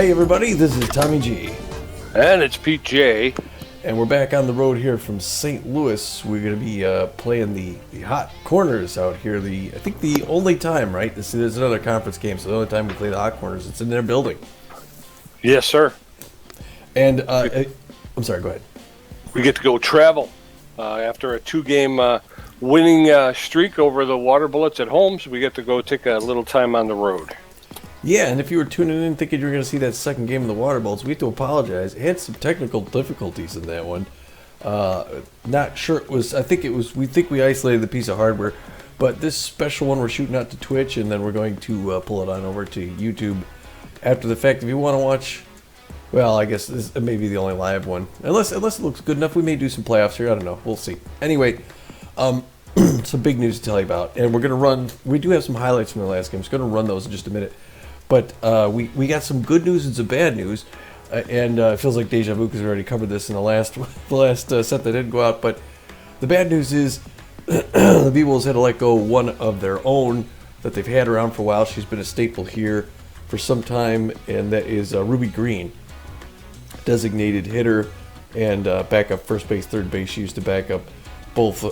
Hey everybody, this is Tommy G. And it's Pete J. And we're back on the road here from St. Louis. We're going to be playing the Hot Corners out here. I think the only time, right? There's another conference game, so the only time we play the Hot Corners, it's in their building. Yes, sir. And, I'm sorry, go ahead. We get to go travel after a 2-game winning streak over the Water Bullets at home, so we get to go take a little time on the road. Yeah, and if you were tuning in thinking you were going to see that second game of the Water Bullets, we have to apologize. It had some technical difficulties in that one. Not sure it was, we think we isolated the piece of hardware, but this special one we're shooting out to Twitch, and then we're going to pull it on over to YouTube after the fact. If you want to watch, well, I guess this may be the only live one. Unless it looks good enough, we may do some playoffs here. I don't know. We'll see. Anyway, some big news to tell you about. And we're going to we do have some highlights from the last game. So I'm going to run those in just a minute. But we got some good news and some bad news, and it feels like deja vu because we already covered this in the last set that didn't go out. But the bad news is the Beewolves had to let go one of their own that they've had around for a while. She's been a staple here for some time, and that is Ruby Greene, designated hitter and backup first base, third base. She used to back up both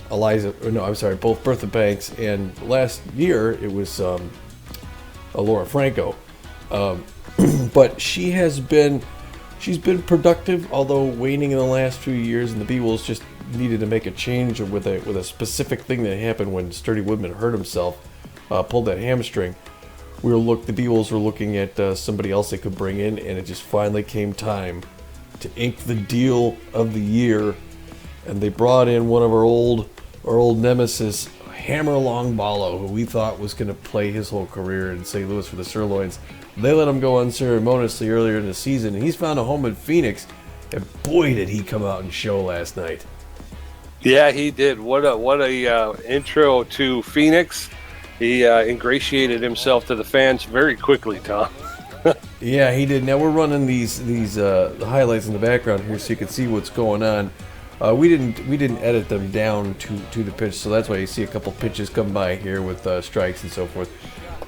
both Bertha Banks, and last year it was Laura Franco, but she's been productive, although waning in the last few years. And the Beewolves just needed to make a change with a specific thing that happened when Sturdy Woodman hurt himself, pulled that hamstring. The Beewolves were looking at somebody else they could bring in, and it just finally came time to ink the deal of the year, and they brought in one of our old nemesis, Hammer Longballo, who we thought was going to play his whole career in St. Louis for the Sirloins. They let him go unceremoniously earlier in the season, and he's found a home in Phoenix, and boy did he come out and show last night. Yeah, he did. What a intro to Phoenix. He ingratiated himself to the fans very quickly, Tom. Yeah, he did. Now we're running these the highlights in the background here so you can see what's going on. We didn't edit them down to the pitch, so that's why you see a couple pitches come by here with strikes and so forth.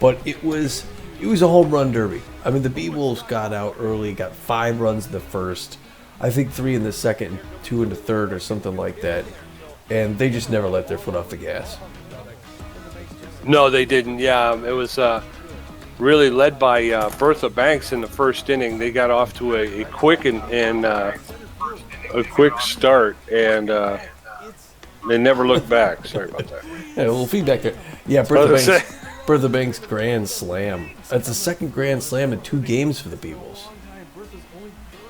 But it was a home run derby. I mean, the Beewolves got out early, got 5 runs in the first, I think 3 in the second, and 2 in the third, or something like that, and they just never let their foot off the gas. No, they didn't. Yeah, it was really led by Bertha Banks in the first inning. They got off to a quick a quick start, and they never looked back. Sorry about that. Yeah, a little feedback there. Yeah, Bertha Banks grand slam. That's the second grand slam in 2 games for the Beewolves.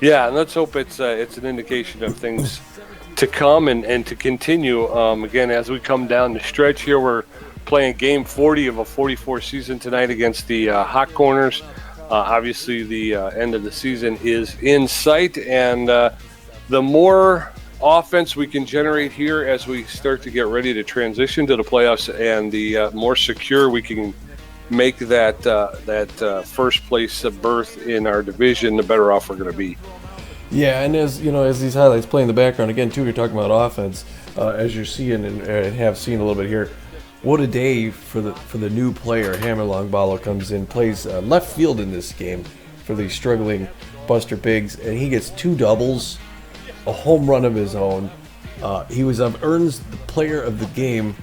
Yeah, and let's hope it's an indication of things to come and to continue. Again, as we come down the stretch here, we're playing game 40 of a 44 season tonight against the Hot Corners. Obviously, the end of the season is in sight, and the more offense we can generate here as we start to get ready to transition to the playoffs, and the more secure we can make that first place berth in our division, the better off we're going to be. Yeah, and as you know, as these highlights play in the background again too, you're talking about offense, as you're seeing and have seen a little bit here. What a day for the new player. Hammer Longballo comes in, plays left field in this game for the struggling Buster Biggs, and he gets 2 doubles. A home run of his own. He earns the player of the game,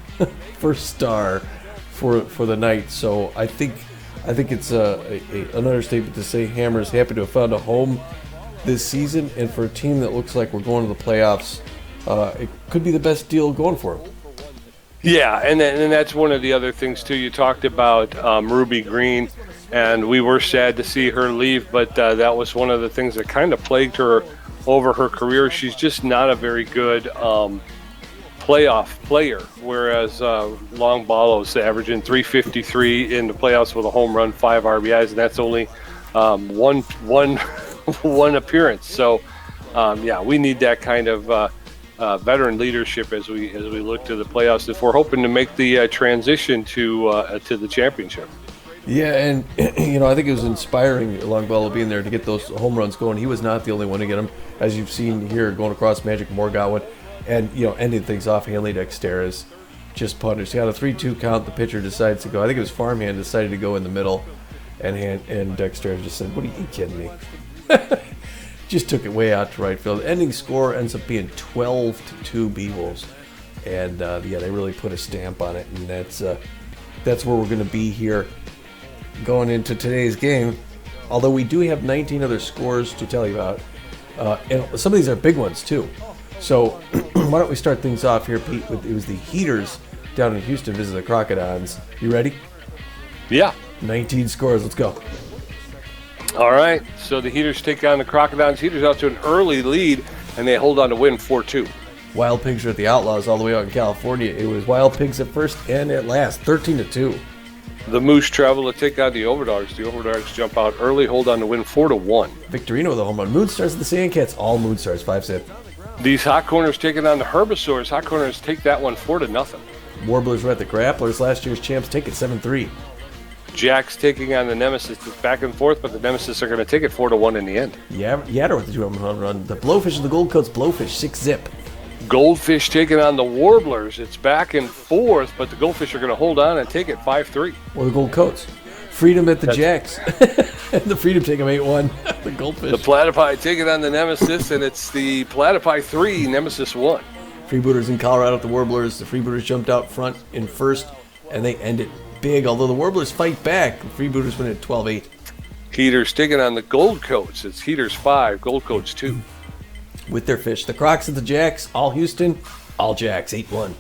first star for the night. So I think it's an understatement to say Hammer's happy to have found a home this season, and for a team that looks like we're going to the playoffs, it could be the best deal going for him. Yeah, and that's one of the other things too. You talked about Ruby Greene, and we were sad to see her leave, but that was one of the things that kind of plagued her over her career. She's just not a very good playoff player, whereas Longballo's averaging .353 in the playoffs with a home run, 5 RBIs, and that's only one appearance. So, we need that kind of veteran leadership as we look to the playoffs if we're hoping to make the transition to the championship. Yeah, and I think it was inspiring, Longballo being there to get those home runs going. He was not the only one to get them, as you've seen here, going across Magic Moore got one, and ending things off. Hanley Dexteras just punished. He had a 3-2 count. The pitcher decides to go. I think it was Farmhand decided to go in the middle, And Dexter just said, "What are you kidding me?" Just took it way out to right field. Ending score ends up being 12-2 Beewolves, and they really put a stamp on it, and that's where we're going to be here going into today's game. Although we do have 19 other scores to tell you about, and some of these are big ones too. So why don't we start things off here, Pete? It was the Heaters down in Houston visit the Crocodiles. You ready? Yeah. 19 scores. Let's go. All right. So the Heaters take on the Crocodiles. Heaters out to an early lead, and they hold on to win 4-2. Wild Pigs are at the Outlaws all the way out in California. It was Wild Pigs at first and at last, 13-2. The Moose travel to take on the Overdogs. The Overdogs jump out early, hold on to win 4-1. Victorino with a home run. Moonstars at the Sandcats, all Moonstars, 5-7. These Hot Corners taking on the Herbivores. Hot Corners take that one 4-0. Warblers were at the Grapplers, last year's champs, take it 7-3. Jacks taking on the Nemesis. It's back and forth, but the Nemesis are going to take it 4-1 in the end. Yadder with the 2-home run. The Blowfish and the Gold Coats, Blowfish, 6-zip. Goldfish taking on the Warblers. It's back and forth, but the Goldfish are going to hold on and take it 5-3. Or the Gold Coats. Freedom at the Jacks. And the Freedom take them 8-1. The Goldfish. The Platypi taking on the Nemesis, and it's the Platypi 3, Nemesis 1. Freebooters in Colorado at the Warblers. The Freebooters jumped out front in first, and they end it big. Although the Warblers fight back, the Freebooters win at 12-8. Heaters taking on the Gold Coats. It's Heaters 5, Gold Coats 2. With their fish. The Crocs at the Jacks, all Houston, all Jacks, 8-1.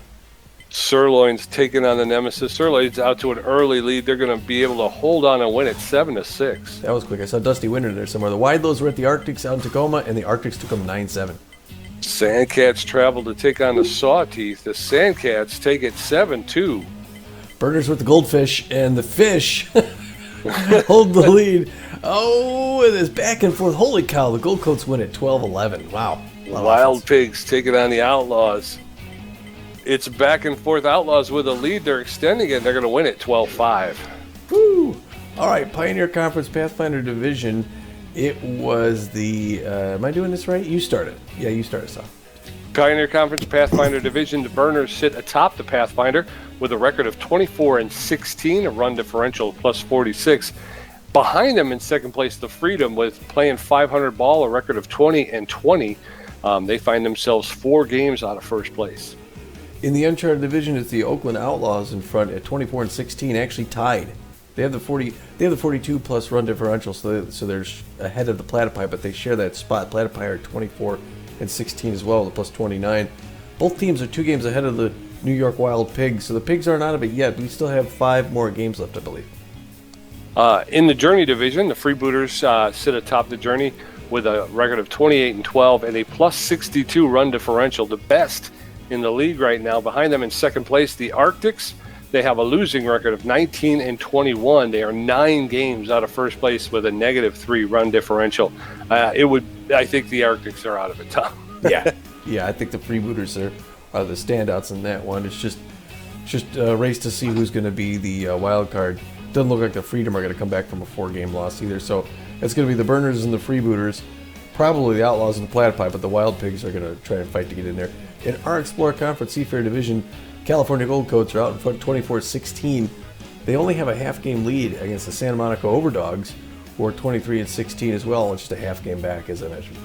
Sirloins taking on the Nemesis. Sirloins out to an early lead. They're going to be able to hold on and win it 7-6. That was quick. I saw Dusty Winter there somewhere. The Widelows were at the Arctics out in Tacoma, and the Arctics took them 9-7. Sandcats travel to take on the Sawteeth. The Sandcats take it 7-2. Burners with the Goldfish, and the Fish hold the lead. Oh, and it's back and forth. Holy cow, the Gold Coats win at 12-11. Wow. Wild Pigs taking on the Outlaws. It's back and forth. Outlaws with a lead. They're extending it. They're going to win it 12-5. Woo! All right, Pioneer Conference Pathfinder Division. It was the, am I doing this right? You started. Yeah, you started us off. Pioneer Conference Pathfinder Division. The Burners sit atop the Pathfinder with a record of 24-16, a run differential plus 46. Behind them in second place, the Freedom, with playing 500 ball, a record of 20-20. They find themselves 4 games out of first place. In the Uncharted Division, it's the Oakland Outlaws in front at 24-16, actually tied. They have the 42 plus run differential, so they're ahead of the Platypi, but they share that spot. Platypi are 24-16 as well, the plus 29. Both teams are 2 games ahead of the New York Wild Pigs, so the Pigs aren't out of it yet. We still have 5 more games left, I believe. In the Journey Division, the Freebooters sit atop the Journey with a record of 28-12 and a plus 62 run differential, the best in the league right now. Behind them in second place, the Arctics. They have a losing record of 19-21. They are 9 games out of first place with a -3 run differential. I think the Arctics are out of it, Tom. Yeah, I think the Freebooters are the standouts in that one. It's just a race to see who's going to be the wild card. Doesn't look like the Freedom are going to come back from a 4-game loss either. So it's going to be the Burners and the Freebooters, probably the Outlaws and the Platypi, but the Wild Pigs are going to try and fight to get in there. In our Explorer Conference Seafair Division, California Gold Coats are out in front 24-16. They only have a half-game lead against the Santa Monica Overdogs, who are 23-16 as well, and just a half game back, as I mentioned.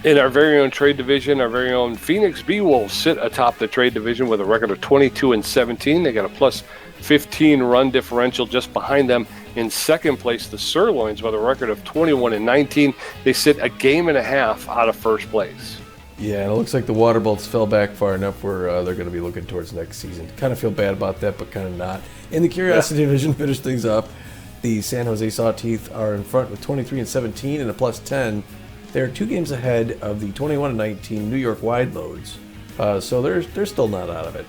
In our very own trade division, our very own Phoenix Beewolves sit atop the trade division with a record of 22-17. They got a plus 15 run differential. Just behind them in second place, the Sirloins with a record of 21-19. They sit a game and a half out of first place. Yeah, and it looks like the Waterbolts fell back far enough where they're going to be looking towards next season. Kind of feel bad about that, but kind of not. In the Curiosity Division, finish things up. The San Jose Sawteeth are in front with 23-17 and a plus 10. They're 2 games ahead of the 21-19 New York Wideloads, so they're still not out of it.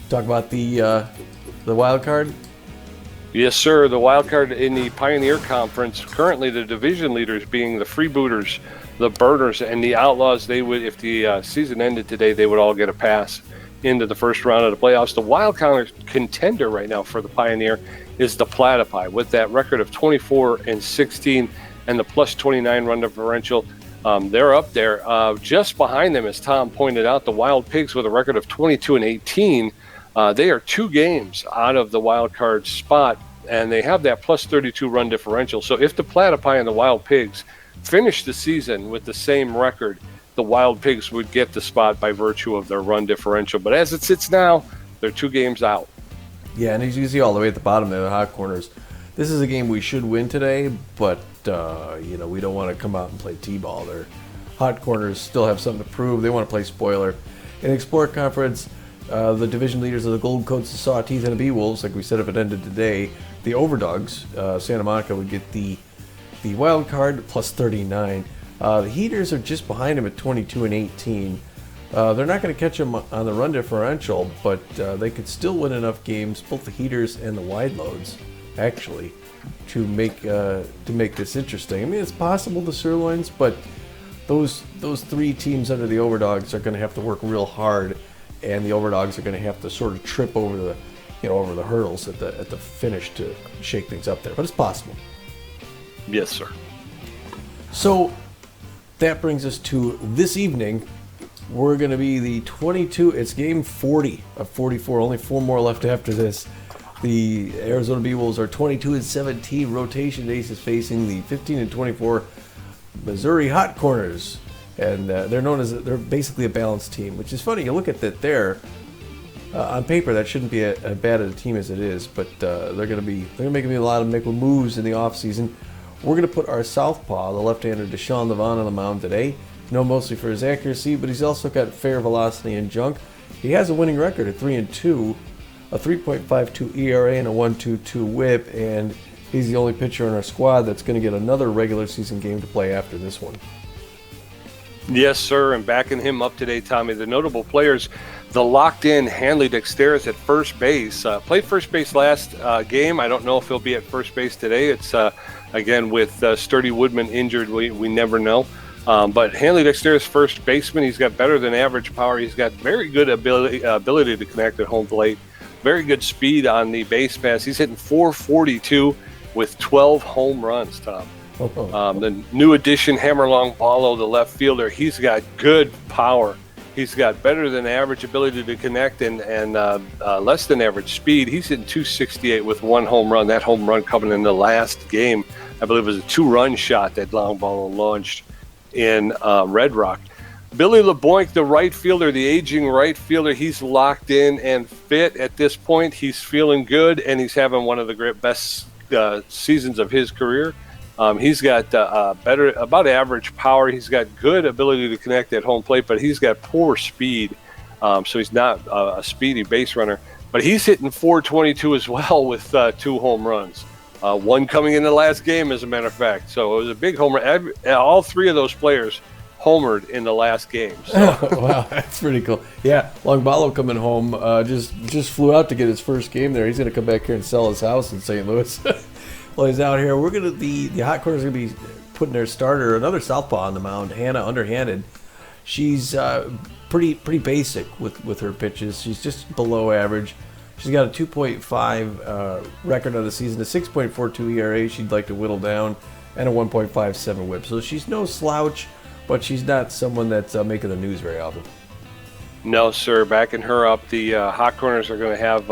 Talk about the wild card. Yes, sir. The wild card in the Pioneer Conference. Currently, the division leaders being the Freebooters, the Burners, and the Outlaws. They would, if the season ended today, they would all get a pass into the first round of the playoffs. The wild card contender right now for the Pioneer is the Platypi, with that record of 24-16 and the plus 29 run differential. They're up there. Just behind them, as Tom pointed out, the Wild Pigs with a record of 22-18. They are 2 games out of the wild card spot. and they have that plus 32 run differential. So if the Platypi and the Wild Pigs finish the season with the same record, the Wild Pigs would get the spot by virtue of their run differential. But as it sits now, they're 2 games out. Yeah, and as you can see all the way at the bottom there, the hot corners, this is a game we should win today, but we don't want to come out and play T-ball. Their hot corners still have something to prove. They want to play spoiler. In the Explorer Conference, the division leaders of the Gold Coats, the Sawteeth, and the Beewolves, like we said, if it ended today, the Overdogs, Santa Monica, would get the wild card plus 39. The Heaters are just behind them at 22 and 18. They're not going to catch them on the run differential, but they could still win enough games, both the Heaters and the Wide Loads, actually, to make this interesting. I mean, it's possible the Sirloins, but those 3 teams under the Overdogs are going to have to work real hard, and the Overdogs are going to have to sort of trip over the hurdles at the finish to shake things up there. But it's possible. Yes, sir. So that brings us to this evening. We're going to be the 22. It's game 40 of 44. Only 4 more left after this. The Arizona Beewolves are 22 and 17. Rotation aces facing the 15 and 24 Missouri Hot Corners, and they're basically a balanced team, which is funny. You look at that there. On paper, that shouldn't be as bad a team as it is, but they're going to make a lot of moves in the offseason. We're going to put our southpaw, the left-hander Deshaun Levonn, on the mound today. Known mostly for his accuracy, but he's also got fair velocity and junk. He has a winning record at 3-2, a 3.52 ERA, and a 1.22 WHIP, and he's the only pitcher in our squad that's going to get another regular season game to play after this one. Yes, sir, and backing him up today, Tommy, the notable players, the locked-in Hanley Dexteris at first base. Played first base last game. I don't know if he'll be at first base today. It's, again, with Sturdy Woodman injured, we never know. But Hanley Dexteris, first baseman, he's got better than average power. He's got very good ability to connect at home plate. Very good speed on the base pass. He's hitting .442 with 12 home runs, Tom. The new addition, Hammer Longballo, the left fielder, he's got good power. He's got better than average ability to connect and less than average speed. He's hitting .268 with 1 home run. That home run coming in the last game, I believe it was a 2-run shot that Longballo launched in Red Rock. Billy LeBoink, the right fielder, the aging right fielder, he's locked in and fit at this point. He's feeling good, and he's having one of the best seasons of his career. He's got about average power. He's got good ability to connect at home plate, but he's got poor speed, so he's not a speedy base runner. But he's hitting .422 as well with 2 home runs. 1 coming in the last game, as a matter of fact. So it was a big home run. All 3 of those players homered in the last game. So. Wow, that's pretty cool. Yeah, Longballo coming home, just flew out to get his first game there. He's going to come back here and sell his house in St. Louis. While he's out here, we're going to the Hot Corners going to be putting their starter, another southpaw on the mound, Hannah, underhanded. She's pretty basic with her pitches. She's just below average. She's got a 2.5 record of the season, a 6.42 ERA she'd like to whittle down, and a 1.57 WHIP. So she's no slouch, but she's not someone that's making the news very often. No, sir. Backing her up, the Hot Corners are going to have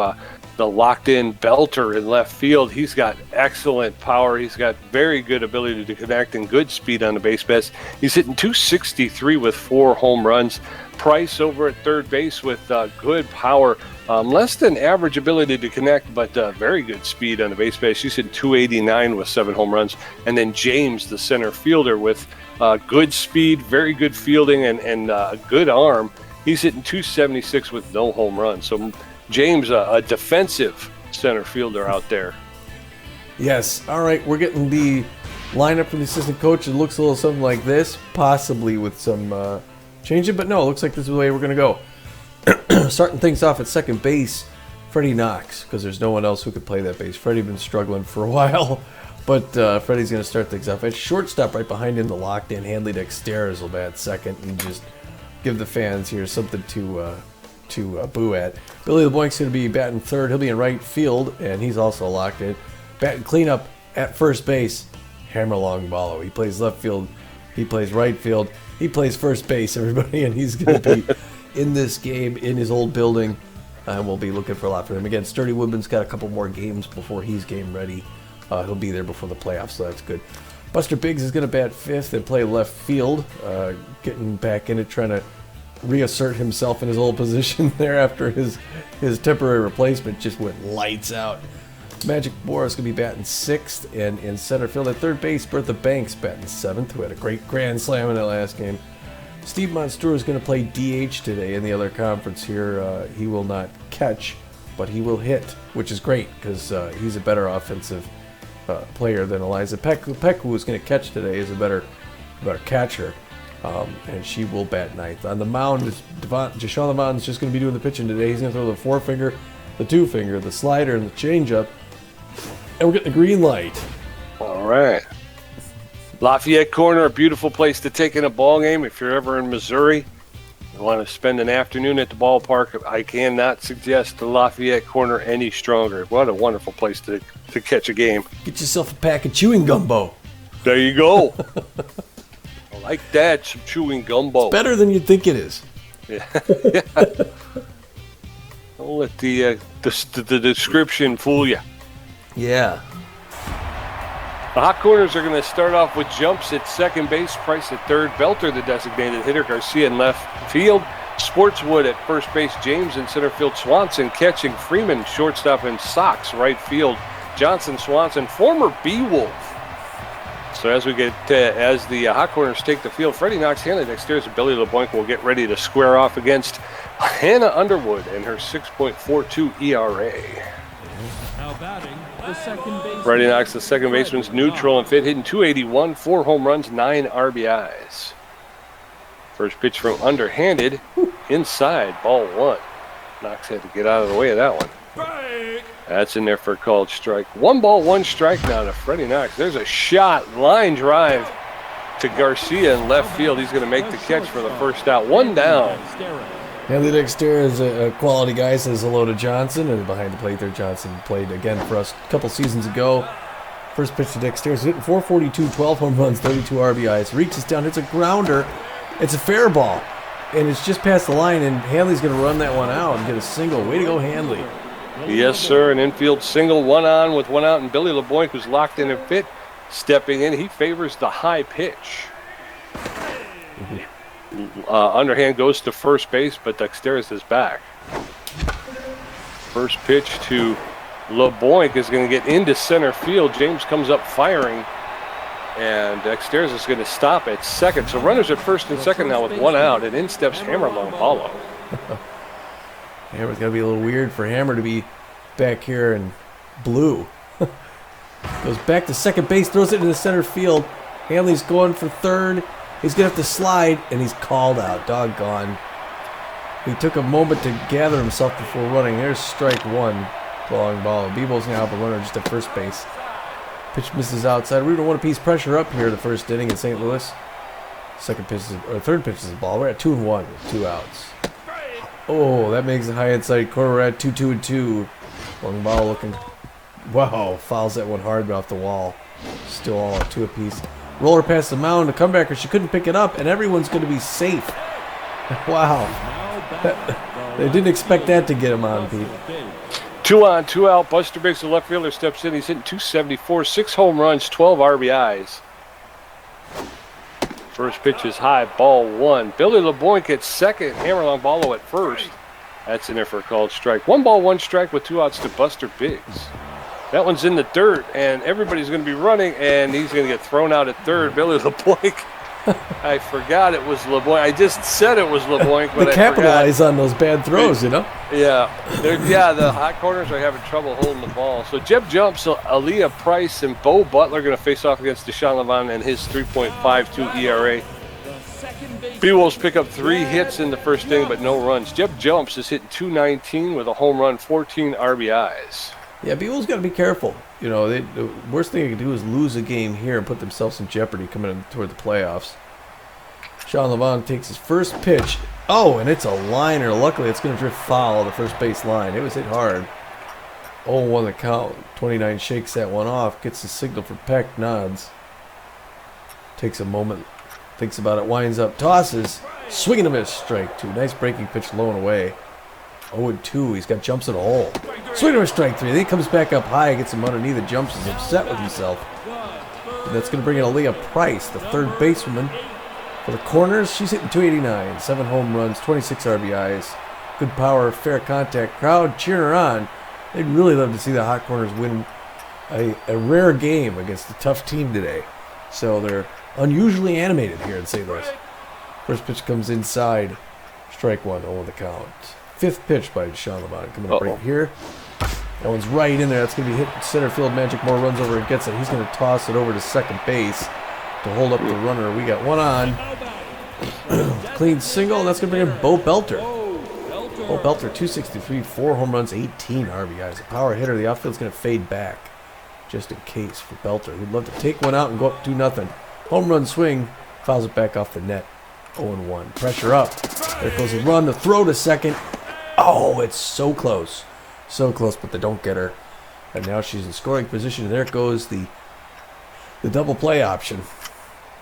the locked-in belter in left field. He's got excellent power. He's got very good ability to connect and good speed on the base pass. He's hitting .263 with 4 home runs. Price over at third base with good power. Less than average ability to connect, but very good speed on the base pass. He's hitting .289 with 7 home runs. And then James, the center fielder, with good speed, very good fielding, and a good arm. He's hitting .276 with no home runs. So James, a defensive center fielder out there. Yes. All right, we're getting the lineup from the assistant coach. It looks a little something like this, possibly with some changing, but no, it looks like this is the way we're going to go. Starting things off at second base, Freddie Knox, because there's no one else who could play that base. Freddie's been struggling for a while, but Freddie's going to start things off. At shortstop, right behind him, the locked-in Hanley Dexteris will bat second and just give the fans here something to boo at. Billy LeBoink's going to be batting third. He'll be in right field, and he's also locked in. Batting cleanup at first base, Hammer Longballo. He plays left field. He plays right field. He plays first base, everybody, and he's going to be in this game in his old building. And we'll be looking for a lot for him. Again, Sturdy Woodman's got a couple more games before he's game ready. He'll be there before the playoffs, so that's good. Buster Biggs is going to bat fifth and play left field, getting back in it, trying to reassert himself in his old position there after his temporary replacement just went lights out. Magic Morris going to be batting sixth, and in center field at third base, Bertha Banks batting seventh, who had a great grand slam in that last game. Steve Monstour is going to play DH today in the other conference here. He will not catch, but he will hit, which is great because he's a better offensive player than Eliza Peck. Peck, who was going to catch today, is a better catcher, and she will bat ninth. On the mound, Deshaun Levonn is just going to be doing the pitching today. He's going to throw the four-finger, the two-finger, the slider, and the changeup, and we're getting the green light. All right. Lafayette Corner, a beautiful place to take in a ball game. If you're ever in Missouri, you want to spend an afternoon at the ballpark, I cannot suggest the Lafayette Corner any stronger. What a wonderful place to catch a game. Get yourself a pack of chewing gumbo. There you go. I like that, some chewing gumbo. It's better than you'd think it is. Yeah. Don't let the description fool you. Yeah. The Hot Corners are going to start off with jumps at second base, Price at third, Belter the designated hitter, Garcia in left field, Sportswood at first base, James in center field, Swanson catching, Freeman shortstop, and Sox right field, Johnson, Swanson, former Beewolf. So as the Hot Corners take the field, Freddie Knox, Hannah Dexter's, and Billy LeBlanc will get ready to square off against Hannah Underwood and her 6.42 ERA. Now batting, the second baseman. Freddie Knox, the second baseman's neutral and fit, hitting .281, 4 home runs, 9 RBIs. First pitch from underhanded, inside, ball one. Knox had to get out of the way of that one. That's in there for a called strike. 1 ball, 1 strike now to Freddie Knox. There's a shot, line drive to Garcia in left field. He's going to make the catch for the first out. 1 down. Hanley Dexter is a quality guy, says hello to Johnson. And behind the plate there, Johnson played again for us a couple seasons ago. First pitch to Dexter is hitting .442, 12 home runs, 32 RBIs. Reaches down, hits a grounder. It's a fair ball. And it's just past the line, and Hanley's going to run that one out and get a single. Way to go, Hanley. Yes, sir. An infield single, 1 on with 1 out, and Billy LeBlanc, who's locked in and fit, stepping in. He favors the high pitch. Underhand goes to first base, but Dexteris is back. First pitch to LeBlanc is going to get into center field. James comes up firing, and Dexteris is going to stop at second. So runners at first and second now with 1 out, and in steps Hammer Longballo. Hammer's going to be a little weird for Hammer to be back here in blue. Goes back to second base, throws it into center field. Hanley's going for third. He's going to have to slide, and he's called out. Doggone. He took a moment to gather himself before running. There's strike 1. Long ball. Beewolves going to have a runner just at first base. Pitch misses outside. We don't want to piece pressure up here the first inning in St. Louis. Third pitch is the ball. We're at 2-1 with 2 outs. Oh, that makes it high inside corner. We're at 2-2-2. Long ball looking. Wow, fouls that one hard off the wall. Still all at 2 apiece. Roller past the mound. The comebacker, she couldn't pick it up, and everyone's going to be safe. Wow. They didn't expect that to get him on, Pete. 2 on, 2 out. Buster Biggs, the left fielder, steps in. He's hitting .274, 6 home runs, 12 RBIs. First pitch is high, ball 1. Billy LeBlanc at second, Hammer Longballo at first. That's in there for a called strike. 1 ball, 1 strike with 2 outs to Buster Biggs. That one's in the dirt, and everybody's going to be running, and he's going to get thrown out at third. Billy LeBlanc. I forgot it was LeBlanc. I just said it was LeBlanc, but they capitalize on those bad throws, you know? Yeah. The Hot Corners are having trouble holding the ball. So Jeb jumps, so Aaliyah Price and Bo Butler are going to face off against Deshaun Levonn and his 3.52 ERA. Beewolves pick up 3 hits in the first inning, but no runs. Jeb jumps is hitting .219 with a home run, 14 RBIs. Yeah, Beewolves got to be careful. You know, the worst thing they can do is lose a game here and put themselves in jeopardy coming in toward the playoffs. Deshaun Levonn takes his first pitch. Oh, and it's a liner. Luckily, it's going to drift foul the first base line. It was hit hard. 0-1 the count. 29 shakes that one off. Gets the signal for Peck. Nods. Takes a moment. Thinks about it. Winds up. Tosses. Swing and a miss. Strike 2. Nice breaking pitch low and away. 0-2. He's got jumps in a hole. Swing to a strike 3. Then he comes back up high, gets him underneath, and jumps. He's upset with himself. And that's going to bring in Aaliyah Price, the third basewoman. For the corners, she's hitting 289, 7 home runs, 26 RBIs. Good power, fair contact. Crowd cheering her on. They'd really love to see the hot corners win a rare game against a tough team today. So they're unusually animated here in St. Louis. First pitch comes inside. Strike 1, 0 on the count. Fifth pitch by Deshaun Levonn coming up right here. That one's right in there. That's going to be hit center field. Magic Moore runs over and gets it. He's going to toss it over to second base to hold up the runner. We got one on. Clean single, and that's going to bring in Bo Belter. Bo Belter, 263, 4 home runs, 18 RBIs. A power hitter. The outfield's going to fade back just in case for Belter. He'd love to take one out and go up 2-0. Home run swing. Fouls it back off the net. 0-1. Pressure up. There goes the run. The throw to second. Oh, it's so close. So close, but they don't get her. And now she's in scoring position. And there goes the double play option.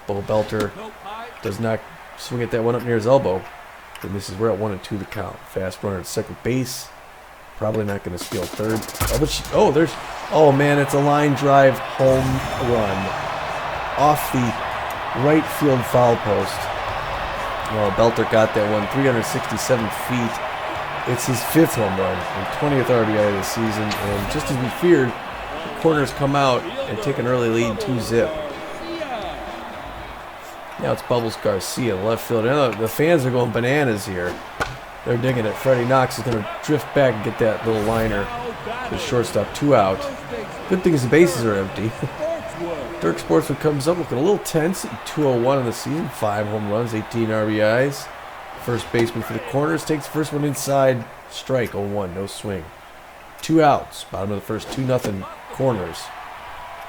Bo Belter does not swing at that one up near his elbow. And this is where at 1-2 the count. Fast runner at second base. Probably not going to steal third. Oh, man, it's a line drive home run. Off the right field foul post. Well, Belter got that one, 367 feet. It's his 5th home run and 20th RBI of the season. And just as we feared, the corners come out and take an early lead, 2-0. Now it's Bubbles Garcia, left field. And the fans are going bananas here. They're digging it. Freddie Knox is going to drift back and get that little liner to the shortstop, 2 out. Good thing is the bases are empty. Dirk Sportsman comes up looking a little tense at 201 in the season. 5 home runs, 18 RBIs. First baseman for the corners takes the first one inside. Strike, 0-1, no swing. 2 outs. Bottom of the first, 2-0 corners.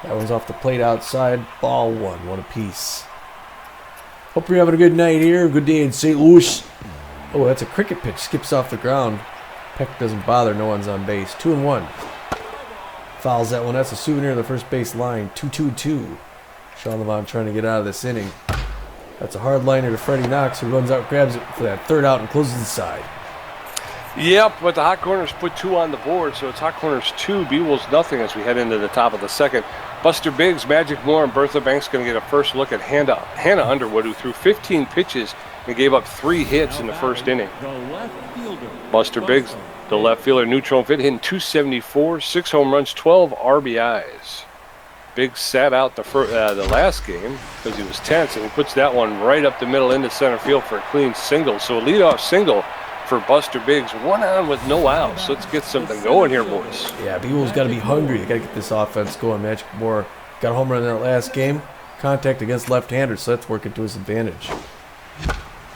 That one's off the plate outside. Ball 1 apiece. Hope you're having a good night here. Good day in St. Louis. Oh, that's a cricket pitch. Skips off the ground. Peck doesn't bother. No one's on base. 2-1. Fouls that one. That's a souvenir of the first base line. 2-2-2. Deshaun Levonn trying to get out of this inning. That's a hard liner to Freddie Knox, who runs out, grabs it for that third out, and closes inside. Yep, but the hot corners put 2 on the board, so it's hot corners 2, Beewolves nothing as we head into the top of the second. Buster Biggs, Magic Moore, and Bertha Banks going to get a first look at Hannah Underwood, who threw 15 pitches and gave up 3 hits in the first inning. Buster Biggs, the left fielder, neutral and fit, hitting 274, 6 home runs, 12 RBIs. Biggs sat out the last game because he was tense, and he puts that one right up the middle into center field for a clean single. So a leadoff single for Buster Biggs, 1 on with no outs. Let's get something going here, boys. Yeah, Beewolves got to be hungry. They got to get this offense going. Magic Moore got a home run in that last game. Contact against left-handers, so that's working to his advantage.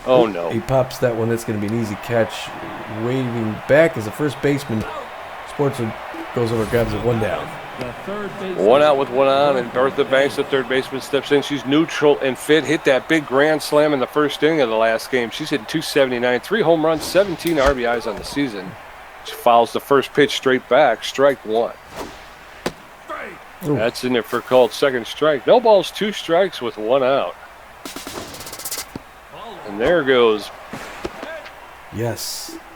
Oh, no. He pops that one. That's going to be an easy catch. Waving back as the first baseman. Sportsman goes over and grabs it, 1 down. 1 out with 1 on, and Bertha Banks, the third baseman, steps in. She's neutral and fit. Hit that big grand slam in the first inning of the last game. She's hitting 279, 3 home runs, 17 RBIs on the season. She fouls the first pitch straight back. Strike 1. Ooh. That's in there for called second strike. No balls, 2 strikes with 1 out. And there goes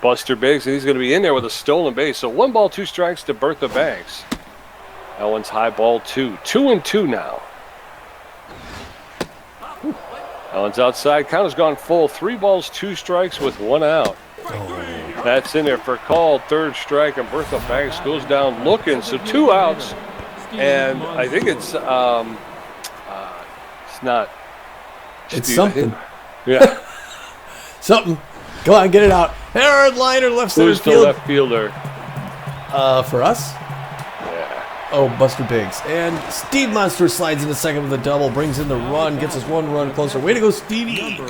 Buster Biggs, and he's going to be in there with a stolen base. So 1 ball, 2 strikes to Bertha Banks. That one's high ball 2. 2-2 now. That one's outside. Count has gone full. 3 balls, 2 strikes with 1 out. That's in there for a call. Third strike, and Bertha Banks goes down looking. So 2 outs, and I think it's not. It's something. Yeah. Something. Go on, get it out. Hard liner, left center Who's field. the left fielder? For us? Oh, Buster Biggs. And Steve Monster slides into second with a double, brings in the run, gets us 1 run closer. Way to go, Stevie.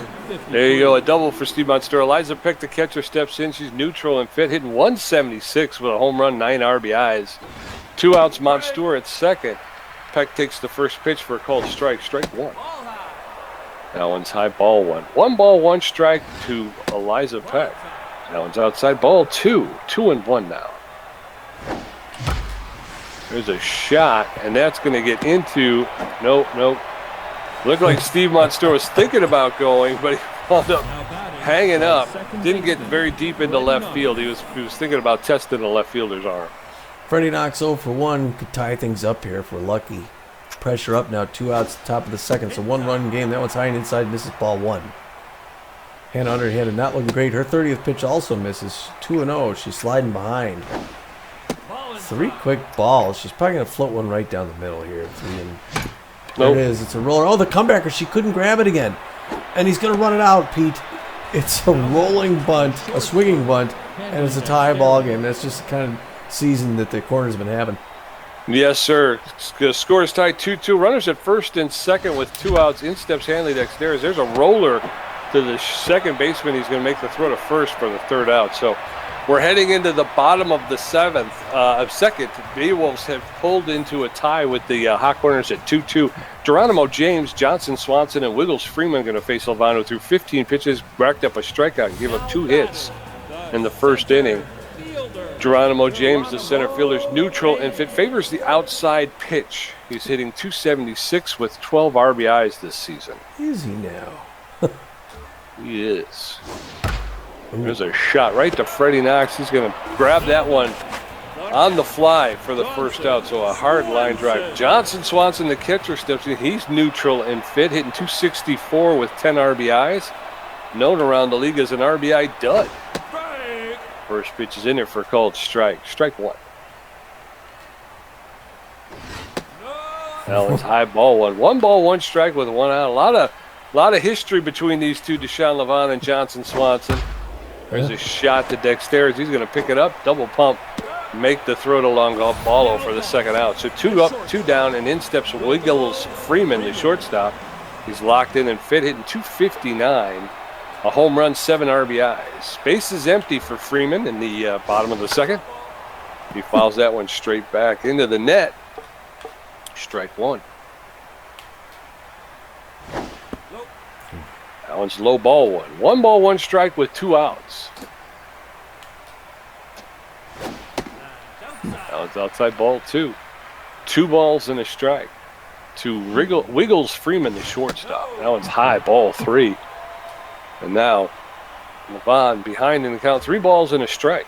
There you go, a double for Steve Monster. Eliza Peck, the catcher, steps in. She's neutral and fit, hitting 176 with a home run, 9 RBIs. 2 outs, Monster at second. Peck takes the first pitch for a called strike. Strike 1. That one's high, ball 1. 1 ball, 1 strike to Eliza Peck. That one's outside, ball 2. 2-1 now. There's a shot, and that's going to get into. Nope. Looked like Steve Monster was thinking about going, but he wound up hanging up. Didn't get very deep into left field. He was thinking about testing the left fielder's arm. Freddie knocks 0 for 1. Could tie things up here if we're lucky. Pressure up now. 2 outs, top of the second. It's a 1-run game. That one's high and inside. Misses ball 1. Hannah underhanded, not looking great. Her 30th pitch also misses. 2-0. She's sliding behind. 3 quick balls. She's probably going to float one right down the middle here. 3 and there it is. It's a roller. Oh, the comebacker. She couldn't grab it again. And he's going to run it out, Pete. It's a rolling bunt, a swinging bunt, and it's a tie ball game. That's just the kind of season that the corner's been having. Yes, sir. Score is tied 2-2. Runners at first and second with 2 outs. In steps Hanley Dexteris. There's a roller to the second baseman. He's going to make the throw to first for the 3rd out. So we're heading into the bottom of the second. Beewolves have pulled into a tie with the hot corners at 2-2. Geronimo James, Johnson Swanson, and Wiggles Freeman going to face Levonn, who threw 15 pitches, racked up a strikeout, and gave up 2 hits in the first inning. Geronimo James, the center fielder's neutral and fit, favors the outside pitch. He's hitting .276 with 12 RBIs this season. Is he now? He is. There's a shot right to Freddie Knox. He's going to grab that one on the fly for the first out. So a hard line drive. Johnson Swanson, the catcher, steps in. He's neutral and fit, hitting .264 with 10 RBIs. Known around the league as an RBI dud. First pitch is in there for a called strike. Strike 1. That one's high ball 1. 1 ball, 1 strike with 1 out. A lot of history between these two, Deshaun Levonn and Johnson Swanson. There's a shot to Dexteris. He's going to pick it up, double pump, make the throw to Longballo for the 2nd out. So 2 up, 2 down, and in steps Wiggles Freeman, the shortstop. He's locked in and fit, hitting .259. A home run, 7 RBIs. Base is empty for Freeman in the bottom of the 2nd. He fouls that one straight back into the net. Strike 1. That one's low ball 1. 1 ball, 1 strike with 2 outs. That one's outside ball 2. 2 balls and a strike to Wiggles Freeman, the shortstop. That one's high ball 3. And now Levonn behind in the count. 3 balls and a strike.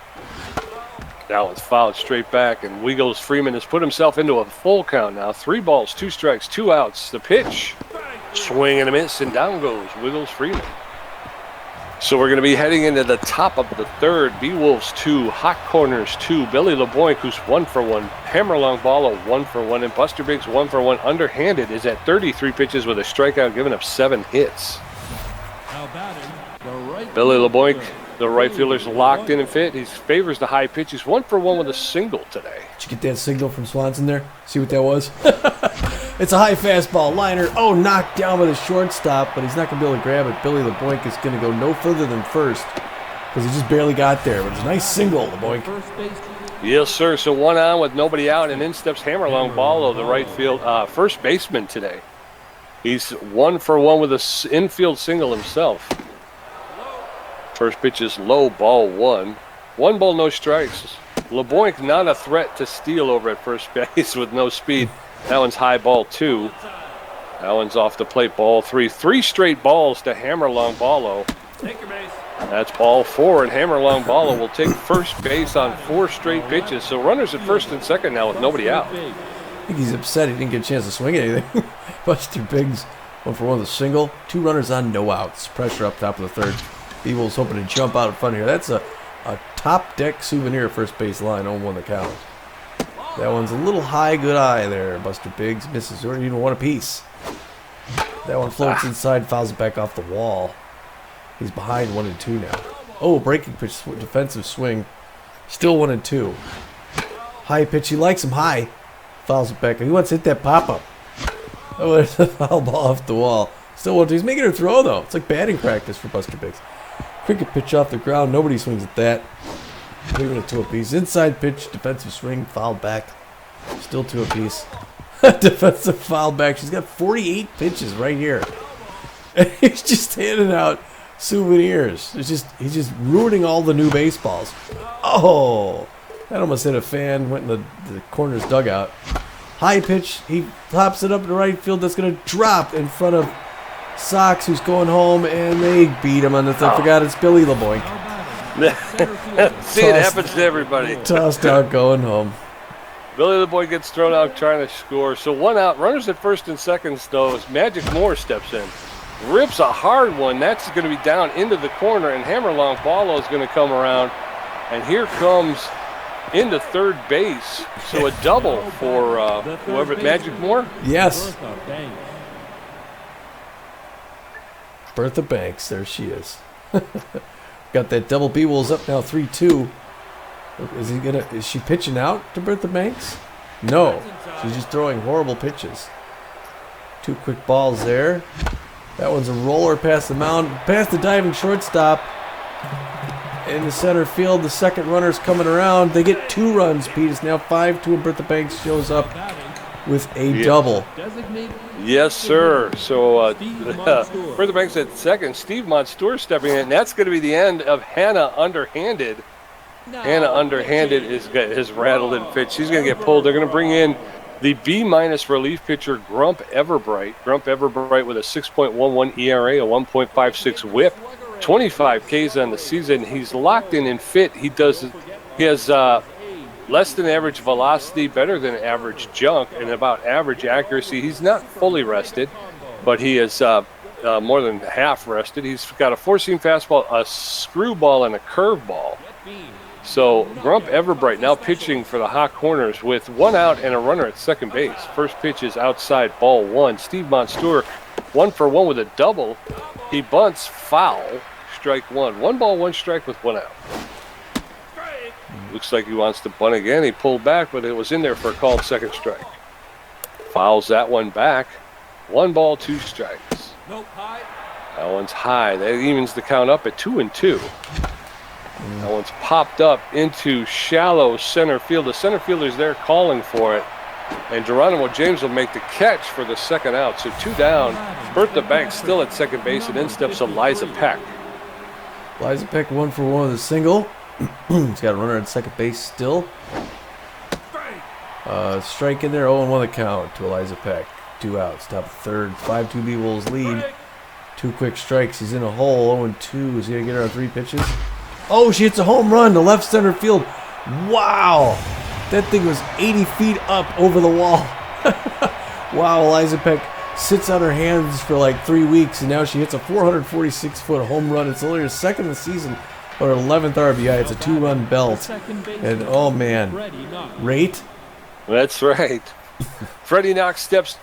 That one's fouled straight back, and Wiggles Freeman has put himself into a full count now. 3 balls, 2 strikes, 2 outs. The pitch, swing and a miss, and down goes Wiggles Freeman. So we're going to be heading into the top of the 3rd. Beewolves 2, Hot Corners 2. Billy LeBoink, who's 1 for 1. Hammer Longballo 1 for 1, and Buster Biggs 1 for 1. Underhanded is at 33 pitches with a strikeout, giving up 7 hits. Billy LeBoink, the right fielder's locked in and fit. He favors the high pitch. He's 1 for 1 with a single today. Did you get that signal from Swanson there? See what that was? It's a high fastball liner. Oh, knocked down by the shortstop, but he's not going to be able to grab it. Billy LeBoink is going to go no further than first because he just barely got there. But it's a nice single, LeBoink. Yes, sir. So 1 on with nobody out, and in steps Hammer Longballo, the right field first baseman today. He's 1 for 1 with an infield single himself. First pitch is low, ball 1. 1 ball, no strikes. LeBoink not a threat to steal over at first base with no speed. That one's high, ball 2. That one's off the plate, ball 3. 3 straight balls to Hammer Longballo. Take your base. That's ball 4, and Hammer Longballo will take first base on 4 straight pitches. So runners at first and second now with nobody out. I think he's upset he didn't get a chance to swing anything. Buster Biggs 1 for 1 with a single. 2 runners on, no outs. Pressure up top of the 3rd. Beewolves hoping to jump out in front here. That's a top deck souvenir first base line, 0-1 the count. That one's a little high, good eye there. Buster Biggs misses, or even 1 apiece. That one floats inside, fouls it back off the wall. He's behind 1-2 now. Oh, breaking pitch, defensive swing. Still 1-2. High pitch, he likes him high. Fouls it back. He wants to hit that pop-up. Oh, there's a foul ball off the wall. Still 1-2. He's making a throw, though. It's like batting practice for Buster Biggs. Cricket pitch off the ground. Nobody swings at that. Leaving it 2 apiece. Inside pitch, defensive swing, fouled back. Still 2 apiece. Defensive foul back. She's got 48 pitches right here. And he's just handing out souvenirs. He's just ruining all the new baseballs. Oh, that almost hit a fan. Went in the corner's dugout. High pitch. He pops it up in the right field. That's going to drop in front of Sox, who's going home, and they beat him on the third. I forgot it's Billy LeBoink. See, it happens to everybody. Tossed out going home. Billy the Boy gets thrown out trying to score. So 1 out. Runners at first and second, though, as Magic Moore steps in. Rips a hard one. That's going to be down into the corner, and Hammer Longballo is going to come around. And here comes into third base. So a double for whoever, Magic Moore? Yes. Bertha Banks. There she is. Got that double. Beewolves up now 3-2. Is she pitching out to Bertha Banks? No. She's just throwing horrible pitches. 2 quick balls there. That one's a roller past the mound, past the diving shortstop. In the center field, the second runner's coming around. They get 2 runs, Pete. It's now 5-2, and Bertha Banks shows up with a double. Yes, sir. So Bertha Banks at second. Steve Monstour stepping in. And that's going to be the end of Hannah Underhanded. Hannah Underhanded is rattled and fit. She's going to get pulled. They're going to bring in the B- relief pitcher Grump Everbright. Grump Everbright with a 6.11 ERA, a 1.56 WHIP, 25 Ks on the season. He's locked in and fit. He has less than average velocity, better than average junk, and about average accuracy. He's not fully rested, but he is more than half rested. He's got a 4-seam fastball, a screwball, and a curveball. So Grump Everbright now pitching for the hot corners with 1 out and a runner at second base. First pitch is outside, ball 1. Steve Monstour 1 for 1 with a double. He bunts, foul, strike 1. 1 ball, 1 strike with 1 out. Looks like he wants to bunt again. He pulled back, but it was in there for a called second strike. Fouls that one back. 1 ball, 2 strikes. That one's high. That evens the count up at 2-2. That one's popped up into shallow center field. The center fielder's there calling for it. And Geronimo James will make the catch for the second out. So 2 down. Bertha Banks still at second base, and in steps Eliza Peck. Eliza Peck 1 for 1 with a single. He's got a runner at second base still. Strike in there, 0-1 the count to Eliza Peck. 2 outs, top of third. 5-2 Beewolves lead. 2 quick strikes. He's in a hole, 0-2. Is he going to get her on 3 pitches? Oh, she hits a home run to left center field. Wow. That thing was 80 feet up over the wall. Wow, Eliza Peck sits on her hands for like 3 weeks, and now she hits a 446-foot home run. It's only her second of the season, or her 11th RBI. It's a 2-run belt. And, oh, man. Rate? That's right. Freddie Knox steps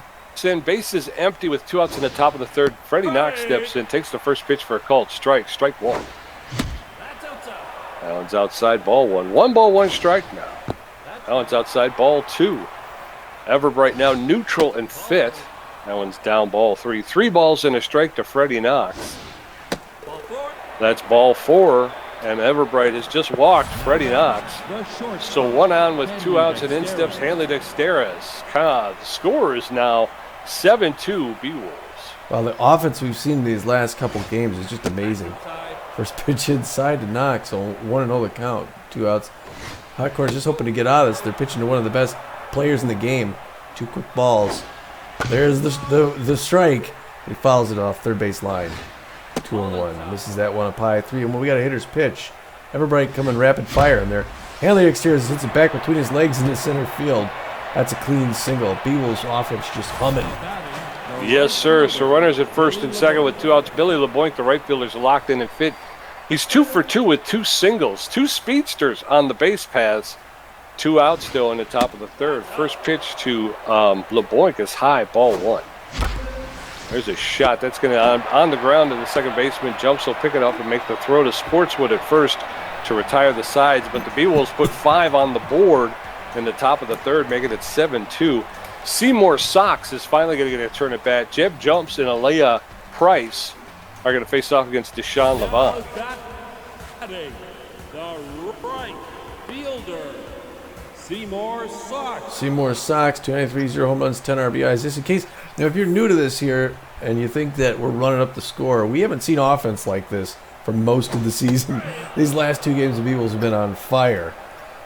in. Base is empty with 2 outs in the top of the third. Freddie Knox steps in, takes the first pitch for a called strike. Strike 1. That one's outside, ball 1. 1 ball, 1 strike now. That one's outside, ball 2. Everbright now neutral and fit. That one's down, ball 3. 3 balls and a strike to Freddie Knox. That's ball 4, and Everbright has just walked Freddie Knox. So 1 on with 2 outs, and in steps Hanley Dexteres. The score is now 7-2 Beewolves. Well, the offense we've seen in these last couple games is just amazing. First pitch inside to Knox, so 1-0 the count, 2 outs. Hot Corners just hoping to get out of this. They're pitching to one of the best players in the game. 2 quick balls. There's the strike. He fouls it off third base line. 2-1. Misses that one up high. 3-1. We got a hitter's pitch. Everbright coming rapid fire in there. Hanley Exteriors hits it back between his legs in the center field. That's a clean single. Beewolves offense just humming. Yes, sir. So runners at first and second with 2 outs. Billy LeBoink, the right fielder's locked in and fit. He's 2 for 2 with 2 singles, 2 speedsters on the base paths. 2 outs still in the top of the third. First pitch to LeBoink is high, ball 1. There's a shot. That's going to on the ground, and the second baseman jumps. He'll pick it up and make the throw to Sportswood at first to retire the sides. But the Beewolves put 5 on the board in the top of the third, making it 7-2. Seymour Sox is finally going to get a turn at bat. Jeb Jumps and Alea Price are going to face off against Deshaun Levonn. The right fielder, Seymour Sox. Seymour Sox, 293 home runs, 10 RBIs. Just in case, now if you're new to this here and you think that we're running up the score, we haven't seen offense like this for most of the season. These last 2 games of Beewolves have been on fire.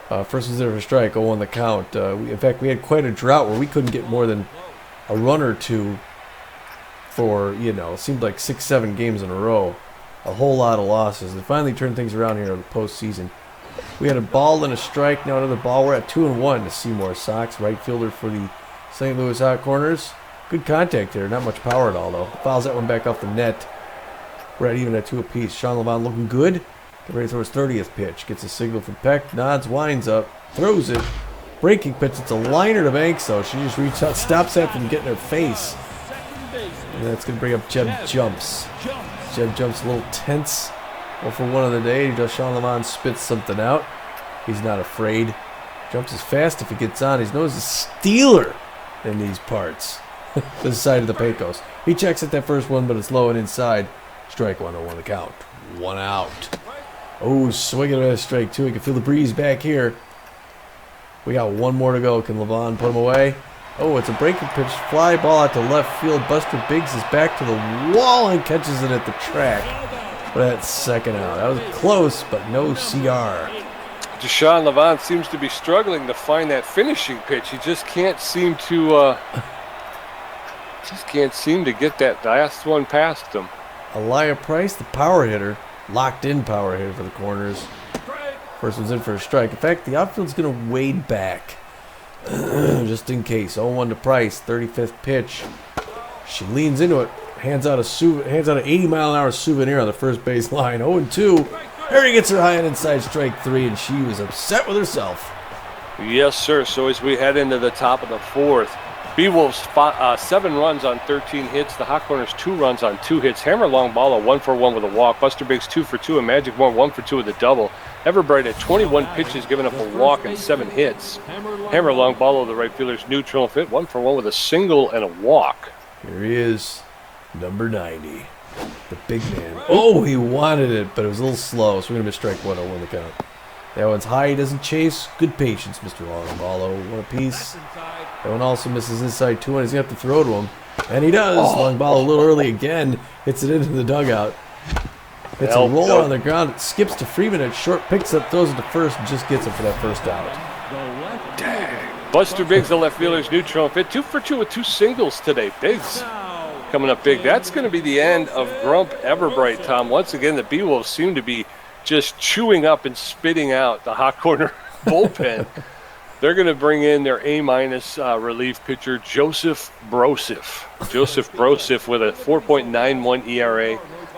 First was there for a strike, 0-1 the count. In fact, we had quite a drought where we couldn't get more than a run or 2 for, it seemed like 6-7 games in a row. A whole lot of losses. They finally turned things around here in the postseason. We had a ball and a strike, now another ball. We're at 2-1 to Seymour Sox, right fielder for the St. Louis Hot Corners. Good contact there, not much power at all, though. Fouls that one back off the net. We're at even at 2 apiece. Deshaun Levonn looking good. Get ready for his 30th pitch. Gets a signal from Peck, nods, winds up, throws it. Breaking pitch, it's a liner to Banks, though. She just reaches out, stops that from getting her face. And that's going to bring up Jeb Jumps. Jeb Jumps a little tense. 0-for-1 on the day. Deshaun Levonn spits something out. He's not afraid. Jumps is fast if he gets on. He's known as a stealer in these parts. This side of the Pecos. He checks at that first one, but it's low and inside. Strike 1-0 the count. 1 out. Oh, swinging at a strike 2. You can feel the breeze back here. We got 1 more to go. Can Levonn put him away? Oh, it's a breaking pitch. Fly ball out to left field. Buster Biggs is back to the wall and catches it at the track. For that second out. That was close, but no CR. Deshaun Levonn seems to be struggling to find that finishing pitch. He just can't seem to get that last one past him. Elia Price, the power hitter, locked in power hitter for the Corners. First one's in for a strike. In fact, the outfield's going to wade back just in case. 0-1 to Price, 35th pitch. She leans into it, hands out an 80-mile-an-hour souvenir on the first base line. 0-2. Harry gets her high and inside strike 3, and she was upset with herself. Yes, sir. So as we head into the top of the 4th, Beewolves 7 runs on 13 hits. The Hot Corners 2 runs on 2 hits. Hammer Longballo 1-for-1 with a walk. Buster Biggs 2-for-2, and Magic Moore 1-for-2 with a double. Everbright at 21 pitches, giving up a walk and 7 hits. Hammer Longballo, the right fielder's neutral and fit, 1-for-1 with a single and a walk. Here he is, number 90, the big man. Oh, he wanted it, but it was a little slow, so we're going to miss strike 1-0 the count. That one's high, he doesn't chase. Good patience, Mr. Longballo. 1 apiece. That one also misses inside 2-1. He's going to have to throw to him. And he does. Longballo a little early again. Hits it into the dugout. It's a roller on the ground. It skips to Freeman at short, picks up, throws it to first, and just gets it for that first out. Dang. Buster Biggs, the left fielder's neutral and fit. 2-for-2 with 2 singles today. Biggs coming up big. That's going to be the end of Grump Everbright, Tom. Once again, the Beewolves seem to be just chewing up and spitting out the Hot Corner bullpen. They're going to bring in their A-minus relief pitcher, Joseph Broseph. Joseph Broseph with a 4.91 ERA,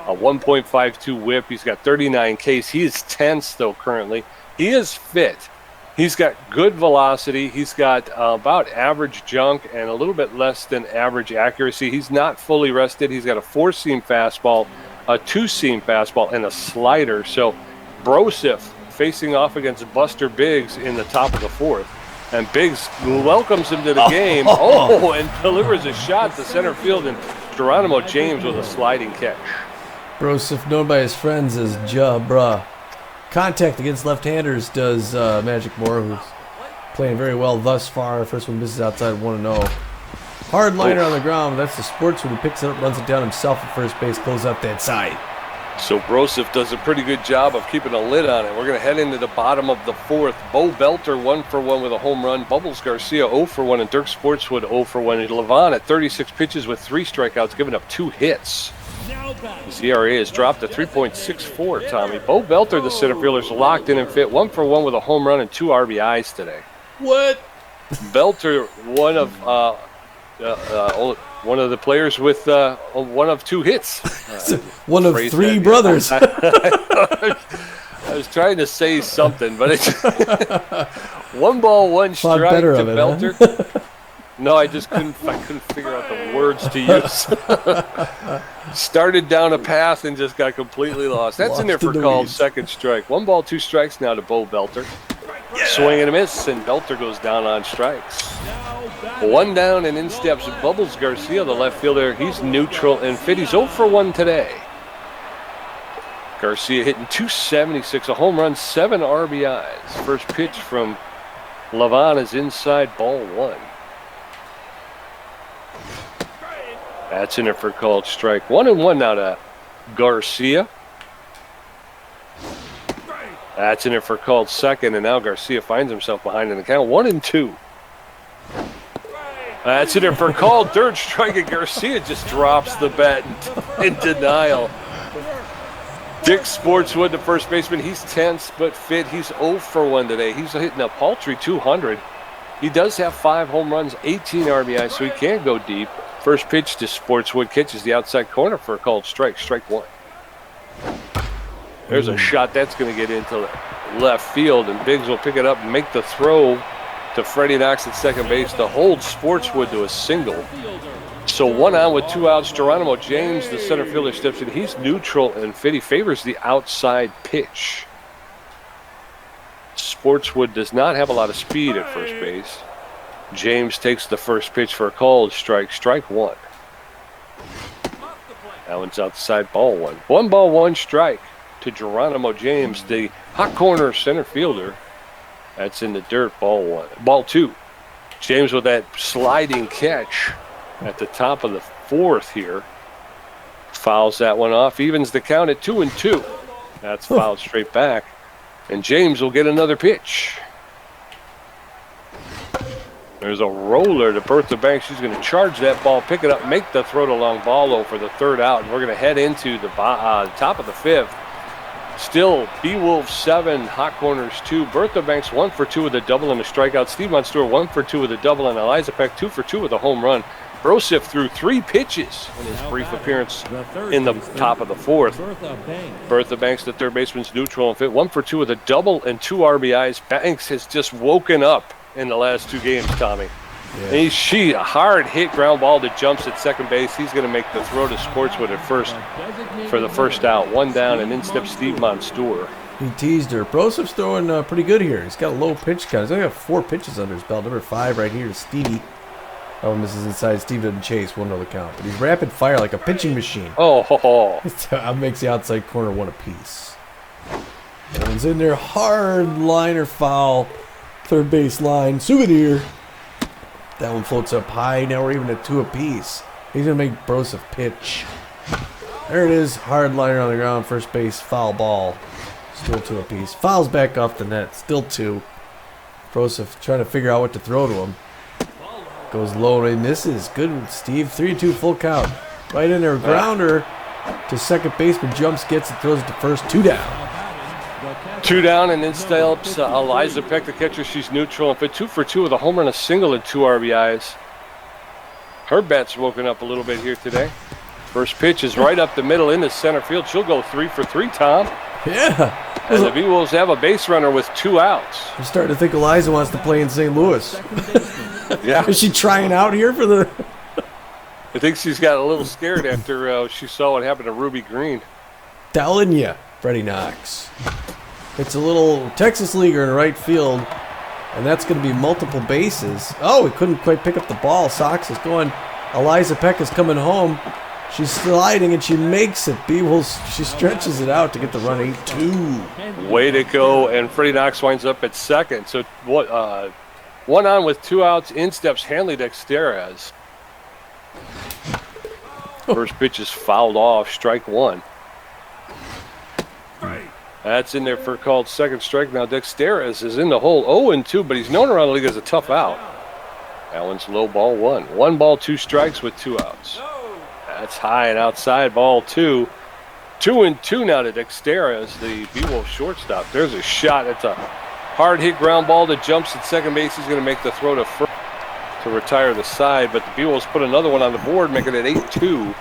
a 1.52 whip. He's got 39 Ks. He is tense, though, currently. He is fit. He's got good velocity. He's got about average junk and a little bit less than average accuracy. He's not fully rested. He's got a 4-seam fastball, a 2-seam fastball, and a slider. So Broseph facing off against Buster Biggs in the top of the 4th. And Biggs welcomes him to the game. And delivers a shot to center field, and Geronimo James with a sliding catch. Broseph, known by his friends as Bruh. Contact against left-handers does Magic Moore, who's playing very well thus far. First one misses outside 1-0. Hard liner on the ground. That's the sportsman who picks it up, runs it down himself at first base, closes out that side. So Broseph does a pretty good job of keeping a lid on it. We're going to head into the bottom of the 4th. Bo Belter 1-for-1 with a home run. Bubbles Garcia 0-for-1, and Dirk Sportswood 0-for-1. And Levonn at 36 pitches with 3 strikeouts, giving up 2 hits. His ERA has dropped to 3.64, Tommy. Bo Belter, the center fielder, is locked in and fit. 1-for-1 with a home run and 2 RBIs today. What? Belter, one of the players with 1 of 2 hits. One of 3 brothers. I was trying to say something, but it's 1 ball, 1 strike to Belter. Huh? No, I couldn't figure out the words to use. Started down a path and just got completely lost. That's in there for called second strike. 1 ball, 2 strikes now to Bo Belter. Yeah. Swing and a miss, and Belter goes down on strikes. 1 down, and in steps Bubbles Garcia, the left fielder. He's neutral and fit. He's 0-for-1 today. Garcia hitting .276, a home run, 7 RBIs. First pitch from Levonn is inside, ball 1. That's in there for called strike. 1-1 now to Garcia. That's in there for called second, and now Garcia finds himself behind in the count. 1-2. That's in there for a call. Third strike, and Garcia just drops the bat in denial. Dick Sportswood, the first baseman, he's tense but fit. He's 0 for 1 today. He's hitting a paltry 200. He does have 5 home runs, 18 RBIs, so he can go deep. First pitch to Sportswood catches the outside corner for a called strike. Strike 1. There's a shot that's going to get into left field, and Biggs will pick it up and make the throw to Freddie Knox at second base to hold Sportswood to a single. So 1 out with 2 outs. Geronimo James, the center fielder, steps in. He's neutral and fit. He favors the outside pitch. Sportswood does not have a lot of speed at first base. James takes the first pitch for a called strike. Strike 1. That one's outside, ball 1. 1 ball, 1 strike to Geronimo James, the hot corner center fielder. That's in the dirt, ball 1. Ball 2. James with that sliding catch at the top of the 4th here. Fouls that one off, evens the count at 2-2. That's fouled straight back. And James will get another pitch. There's a roller to Bertha Banks. She's going to charge that ball, pick it up, make the throw to Longballo for the 3rd out. And we're going to head into the top of the 5th. Still, Beewolves 7, Hot Corners 2. Bertha Banks 1 for 2 with a double and a strikeout. Steve Monstour 1 for 2 with a double, and Eliza Peck 2 for 2 with a home run. Brosif threw 3 pitches in his brief appearance in the top of the 4th. Bertha Banks, the third baseman's neutral and fit. 1 for 2 with a double and 2 RBIs. Banks has just woken up in the last 2 games, Tommy. Yeah. She a hard hit ground ball that jumps at second base. He's going to make the throw to Sportswood at first for the 1st out. 1 down, and in steps Steve Monstour. He teased her. Brosif's throwing pretty good here. He's got a low pitch count. He's only got 4 pitches under his belt. Number 5 right here to Stevie. Oh, misses inside. Steve doesn't chase. 1-0 count. But he's rapid fire like a pitching machine. That makes the outside corner 1 apiece. That one's in there. Hard liner foul. Third base line. Souvenir. That one floats up high. Now we're even at 2 apiece. He's going to make Brosif pitch. There it is. Hard liner on the ground. First base. Foul ball. Still 2 apiece. Fouls back off the net. Still 2. Brosif trying to figure out what to throw to him. Goes low and misses. Good, Steve. 3-2 full count. Right in there. Grounder to second baseman. Jumps, gets it, throws it to first. 2 down. 2 down, and then steps Eliza Peck, the catcher. She's neutral and fit. 2 for 2 with a home run, a single, and 2 RBIs. Her bat's woken up a little bit here today. First pitch is right up the middle into center field. She'll go 3 for 3, Tom. Yeah. And the Beewolves have a base runner with 2 outs. I'm starting to think Eliza wants to play in St. Louis. Yeah. Is she trying out here for the... I think she's got a little scared after she saw what happened to Ruby Greene. Telling ya, Freddie Knox. It's a little Texas leaguer in right field, and that's going to be multiple bases. Oh, he couldn't quite pick up the ball. Sox is going. Eliza Peck is coming home. She's sliding, and she makes it. Beewolves, she stretches it out to get the run 8-2. Way to go, and Freddie Knox winds up at second. So 1 on with 2 outs. In steps Hanley Dexterez. First pitch is fouled off. Strike 1. That's in there for a called second strike. Now Dexterez is in the hole 0-2, but he's known around the league as a tough out. That one's low, ball 1. 1 ball, 2 strikes with 2 outs. That's high and outside, ball 2. 2-2 now to Dexterez, the Beewolf shortstop. There's a shot. It's a hard hit ground ball that jumps at second base. He's going to make the throw to first to retire the side, but the Beewolves put another one on the board, making it 8-2.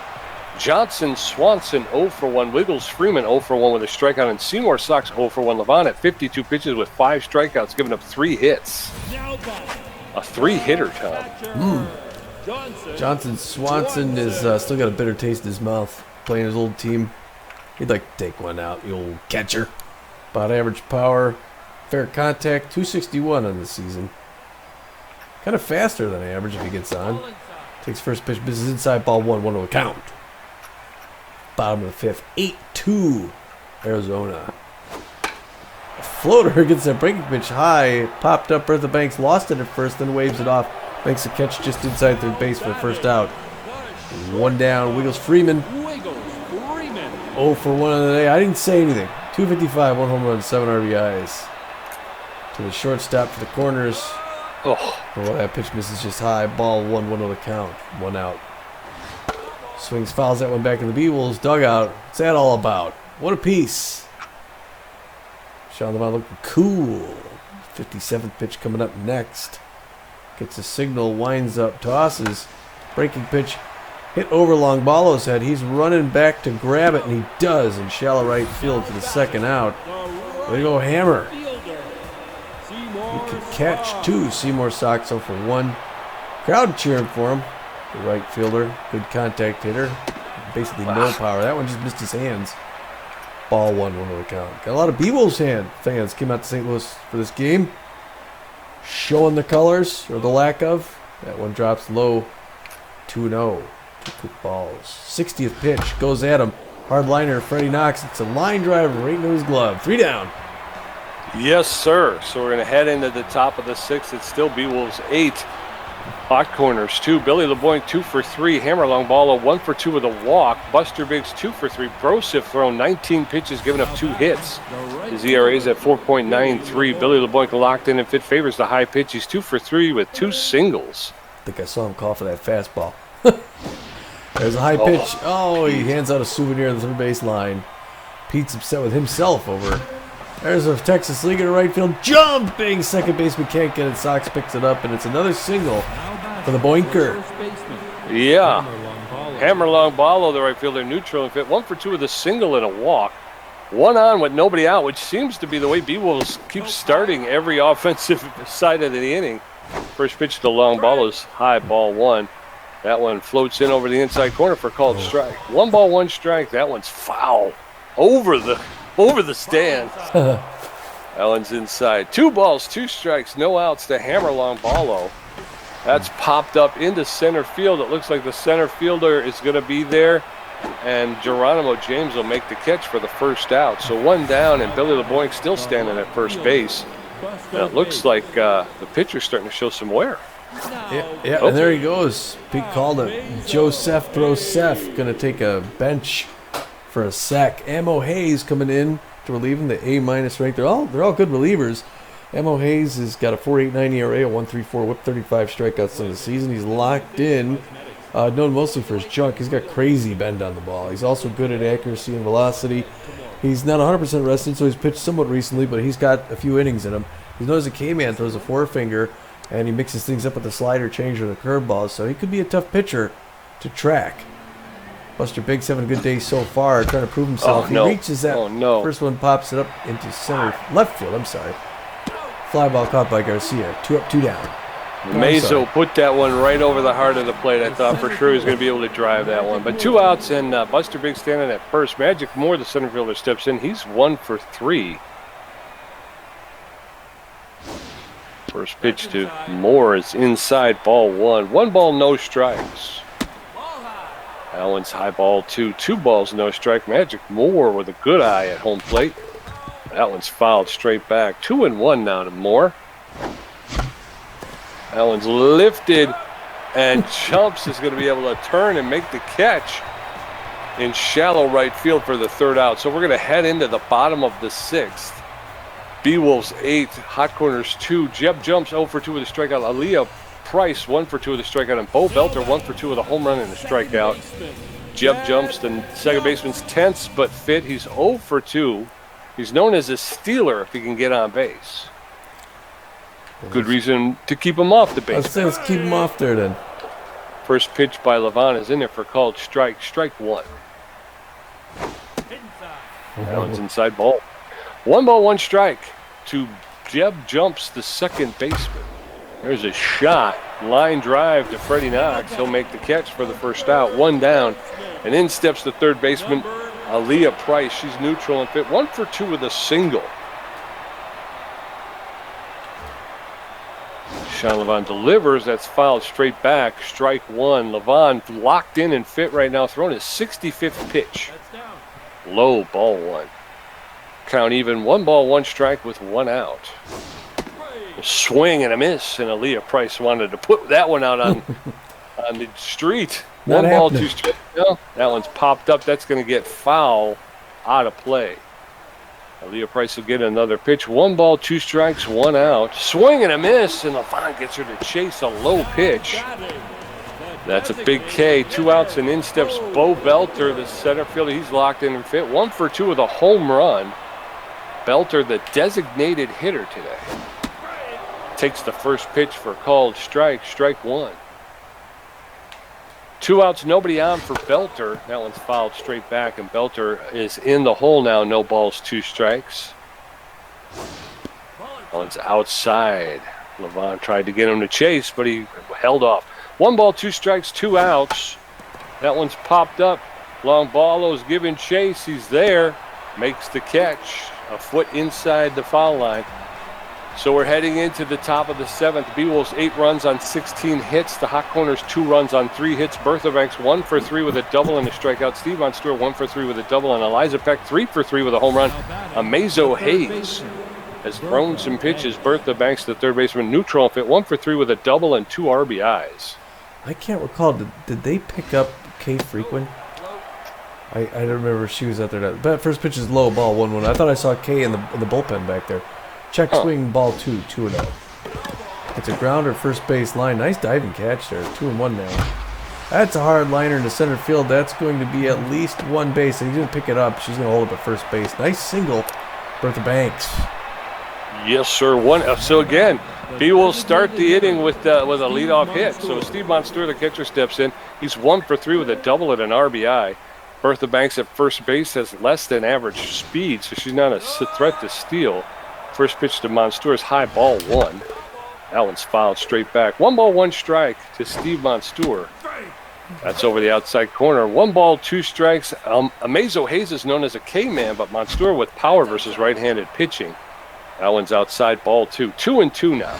Johnson, Swanson 0 for 1. Wiggles Freeman 0 for 1 with a strikeout, and Seymour Sox 0 for 1. Levonn at 52 pitches with 5 strikeouts, giving up 3 hits. A 3-hitter, Tom. Johnson Swanson is still got a bitter taste in his mouth playing his old team. He'd like to take one out, the old catcher. About average power, fair contact, 261 on the season. Kind of faster than average if he gets on. Takes first pitch, misses inside, ball 1-1 count. Bottom of the 5th, 8-2 Arizona. A floater gets that breaking pitch high, popped up. Bertha Banks lost it at first, then waves it off. Makes a catch just inside third base for the first out. 1 down. Wiggles Freeman 0 for 1 on the day. I didn't say anything. 255, 1 home run, 7 RBIs. To the shortstop for the Corners. Oh, that pitch misses just high. Ball 1-1 on the count. 1 out. Swings, fouls that one back in the Beewolves dugout. What's that all about? What a piece. Deshaun Levonn looking cool. 57th pitch coming up next. Gets a signal, winds up, tosses. Breaking pitch hit over Longballo's head. He's running back to grab it, and he does in shallow right field for the second out. Way to go, Hammer. He could catch too. Seymour Sox 0 for 1. Crowd cheering for him. The right fielder, good contact hitter. Basically no power. That one just missed his hands. Ball 1-1 on the count. Got a lot of Beewolves fans came out to St. Louis for this game. Showing the colors, or the lack of. That one drops low. 2-0. 2 quick balls. 60th pitch. Goes at him. Hard liner, Freddie Knox. It's a line drive right into his glove. 3 down. yes, sir. So we're going to head into the top of the 6th. It's still Beewolves 8. Hot corners 2. Billy LeBoink 2 for 3. Hammer Longballo 1 for 2 with a walk. Buster Biggs 2 for 3. Broseph thrown 19 pitches, giving up 2 hits. His ERA is at 4.93. Billy LeBoink locked in and fit favors the high pitch. He's 2 for 3 with 2 singles. I think I saw him call for that fastball. There's a high pitch. Oh, he hands out a souvenir on the third base line. Pete's upset with himself over. There's a Texas League in right field. Jumping second baseman can't get it. Sox picks it up, and it's another single for the Boinker. Yeah. Hammer Longballo, the right fielder, neutral and fit. 1 for 2 with a single and a walk. 1 on with nobody out, which seems to be the way Beewolves keep starting every offensive side of the inning. First pitch to Longballo's high, ball 1. That one floats in over the inside corner for called strike. 1 ball, 1 strike. That one's foul. Over the stand. That one's inside. 2 balls, 2 strikes, no outs to Hammer Longballo. That's popped up into center field. It looks like the center fielder is going to be there, and Geronimo James will make the catch for the first out. So 1 down, and Billy LeBoink still standing at first base. And it looks like the pitcher's starting to show some wear. Yeah, and there he goes. Pete called it. Joseph Broseph going to take a bench for a sack. Ammo Hayes coming in to relieve him, the A- rank. They're all good relievers. Ammo Hayes has got a 4.89 ERA, a 1.34 whip, 35 strikeouts in the season. He's locked in, known mostly for his junk. He's got crazy bend on the ball. He's also good at accuracy and velocity. He's not 100% rested, so he's pitched somewhat recently, but he's got a few innings in him. He's known as a K-man, throws a forefinger, and he mixes things up with the slider, changer, and the curveball, so he could be a tough pitcher to track. Buster Biggs having a good day so far, trying to prove himself. No. He reaches that first one, pops it up into left field. Fly ball caught by Garcia. 2 up, 2 down. Mazo put that one right over the heart of the plate. I thought for sure he was going to be able to drive that one. But 2 outs, and Buster Biggs standing at first. Magic Moore, the center fielder, steps in. He's 1 for 3. First pitch to Moore is inside, ball 1. 1 ball, no strikes. That one's high, ball 2. 2 balls, no strike. Magic Moore with a good eye at home plate. That one's fouled straight back. 2-1 now to Moore. That one's lifted, and Chumps is going to be able to turn and make the catch in shallow right field for the 3rd out. So we're going to head into the bottom of the 6th. Beewolves 8, Hot Corners 2. Jeb Jumps 0 for 2 with a strikeout. Aaliyah Price 1 for 2 with a strikeout, and Bo Belter 1 for 2 with a home run and a strikeout. Jeb Jumps, the second baseman's tense but fit. He's 0 for 2. He's known as a stealer if he can get on base. Good reason to keep him off the base. Let's keep him off there then. First pitch by Levonn is in there for called strike. Strike 1. That one's inside, ball. 1 ball, 1 strike to Jeb Jumps, the second baseman. There's a shot. Line drive to Freddie Knox. He'll make the catch for the first out. 1 down. And in steps the third baseman, Aaliyah Price. She's neutral and fit. 1 for 2 with a single. Deshaun Levonn delivers. That's fouled straight back. Strike 1. Levonn locked in and fit right now. Throwing his 65th pitch. Low, ball 1. Count even. 1 ball, 1 strike with 1 out. A swing and a miss, and Aaliyah Price wanted to put that one out on the street. 1 ball, 2 strikes. No, that one's popped up. That's going to get foul out of play. Aaliyah Price will get another pitch. 1 ball, 2 strikes, 1 out. Swing and a miss, and Levonn gets her to chase a low pitch. That's a big K. 2 outs, and in steps Bo Belter, the center fielder. He's locked in and fit. 1 for 2 with a home run. Belter, the designated hitter today. Takes the first pitch for a called strike. Strike 1. 2 outs, nobody on for Belter. That one's fouled straight back, and Belter is in the hole now. No balls, 2 strikes. That one's outside. Levonn tried to get him to chase, but he held off. 1 ball, 2 strikes, 2 outs. That one's popped up. Longballo's giving chase. He's there. Makes the catch. A foot inside the foul line. So we're heading into the top of the 7th. Beewolves 8 runs on 16 hits. The Hot Corners 2 runs on 3 hits. Bertha Banks 1 for 3 with a double and a strikeout. Steve Monstour 1 for 3 with a double. And Eliza Peck 3 for 3 with a home run. Amazo Hayes has thrown some pitches. Bertha Banks, the third baseman, neutral and fit. 1 for 3 with a double and 2 RBIs. I can't recall. Did they pick up Kay Frequin? I don't remember if she was out there. But first pitch is low, ball 1-1. I thought I saw Kay in the bullpen back there. Check swing, ball 2-0. It's a grounder, first base line. Nice diving catch there. 2-1 now. That's a hard liner into center field. That's going to be at least 1 base. And he didn't pick it up. She's going to hold up at first base. Nice single, Bertha Banks. Yes, sir. So again, B will start the inning with a leadoff hit. So Steve Monstour, the catcher, steps in. He's 1 for 3 with a double and an RBI. Bertha Banks at first base has less than average speed, so she's not a threat to steal. First pitch to Monstour is high, ball 1. That one's fouled straight back. 1 ball, 1 strike to Steve Monstour. That's over the outside corner. 1 ball, 2 strikes. Amazo Hayes is known as a K-man, but Monstour with power versus right-handed pitching. That one's outside, ball 2. 2-2 now.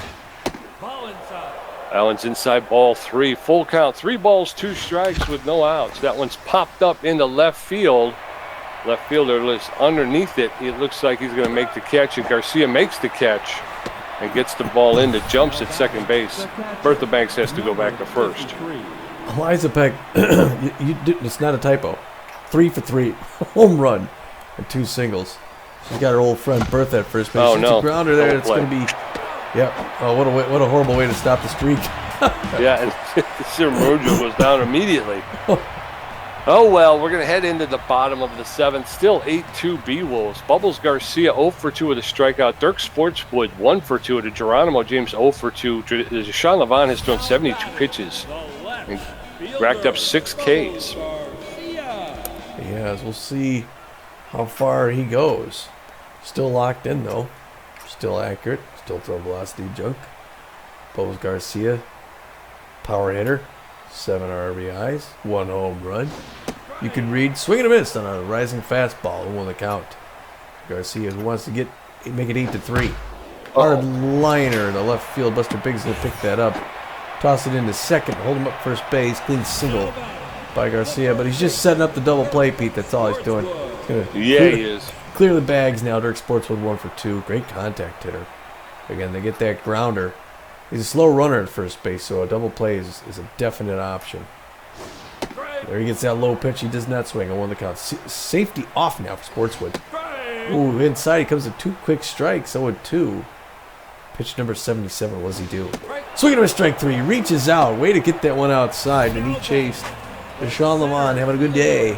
That one's inside, ball 3. Full count, 3 balls, 2 strikes with no outs. That one's popped up into left field. Left fielder is underneath it. It looks like he's going to make the catch, and Garcia makes the catch and gets the ball in. That jumps at second base. Bertha Banks has to go back to first. Eliza Peck, it's not a typo. 3 for 3, home run, and 2 singles. She's got her old friend Bertha at first base. Oh, It's no. a grounder there. It's going to be, yep. Oh, what a horrible way to stop the streak. Yeah, and Sir Mojo goes down immediately. Oh, well, we're going to head into the bottom of the 7th. Still 8-2 Beewolves. Bubbles Garcia 0 for 2 with a strikeout. Dirk Sportswood 1 for 2. To Geronimo James 0 for 2. Deshaun Levonn has thrown 72 pitches and racked up 6 Ks. Yes, we'll see how far he goes. Still locked in, though. Still accurate. Still throw velocity junk. Bubbles Garcia, power hitter. 7 RBIs, 1 home run. You can read swing and a miss on a rising fastball and 1 the count. Garcia wants to make it 8-3. Hard liner to left field. Buster Biggs going to pick that up. Toss it into second. Hold him up first base. Clean single by Garcia. But he's just setting up the double play, Pete. That's all he's doing. He is. Clear the bags now. Dirk Sportswood 1 for 2. Great contact hitter. Again, they get that grounder. He's a slow runner at first base, so a double play is a definite option. There he gets that low pitch. He does not swing on 1 the count. Safety off now for Sportswood. Ooh, inside he comes to 2 quick strikes. 0-2. Pitch number 77. What does he do? Swing and a strike 3. Reaches out. Way to get that one outside, and he chased Deshaun Levonn having a good day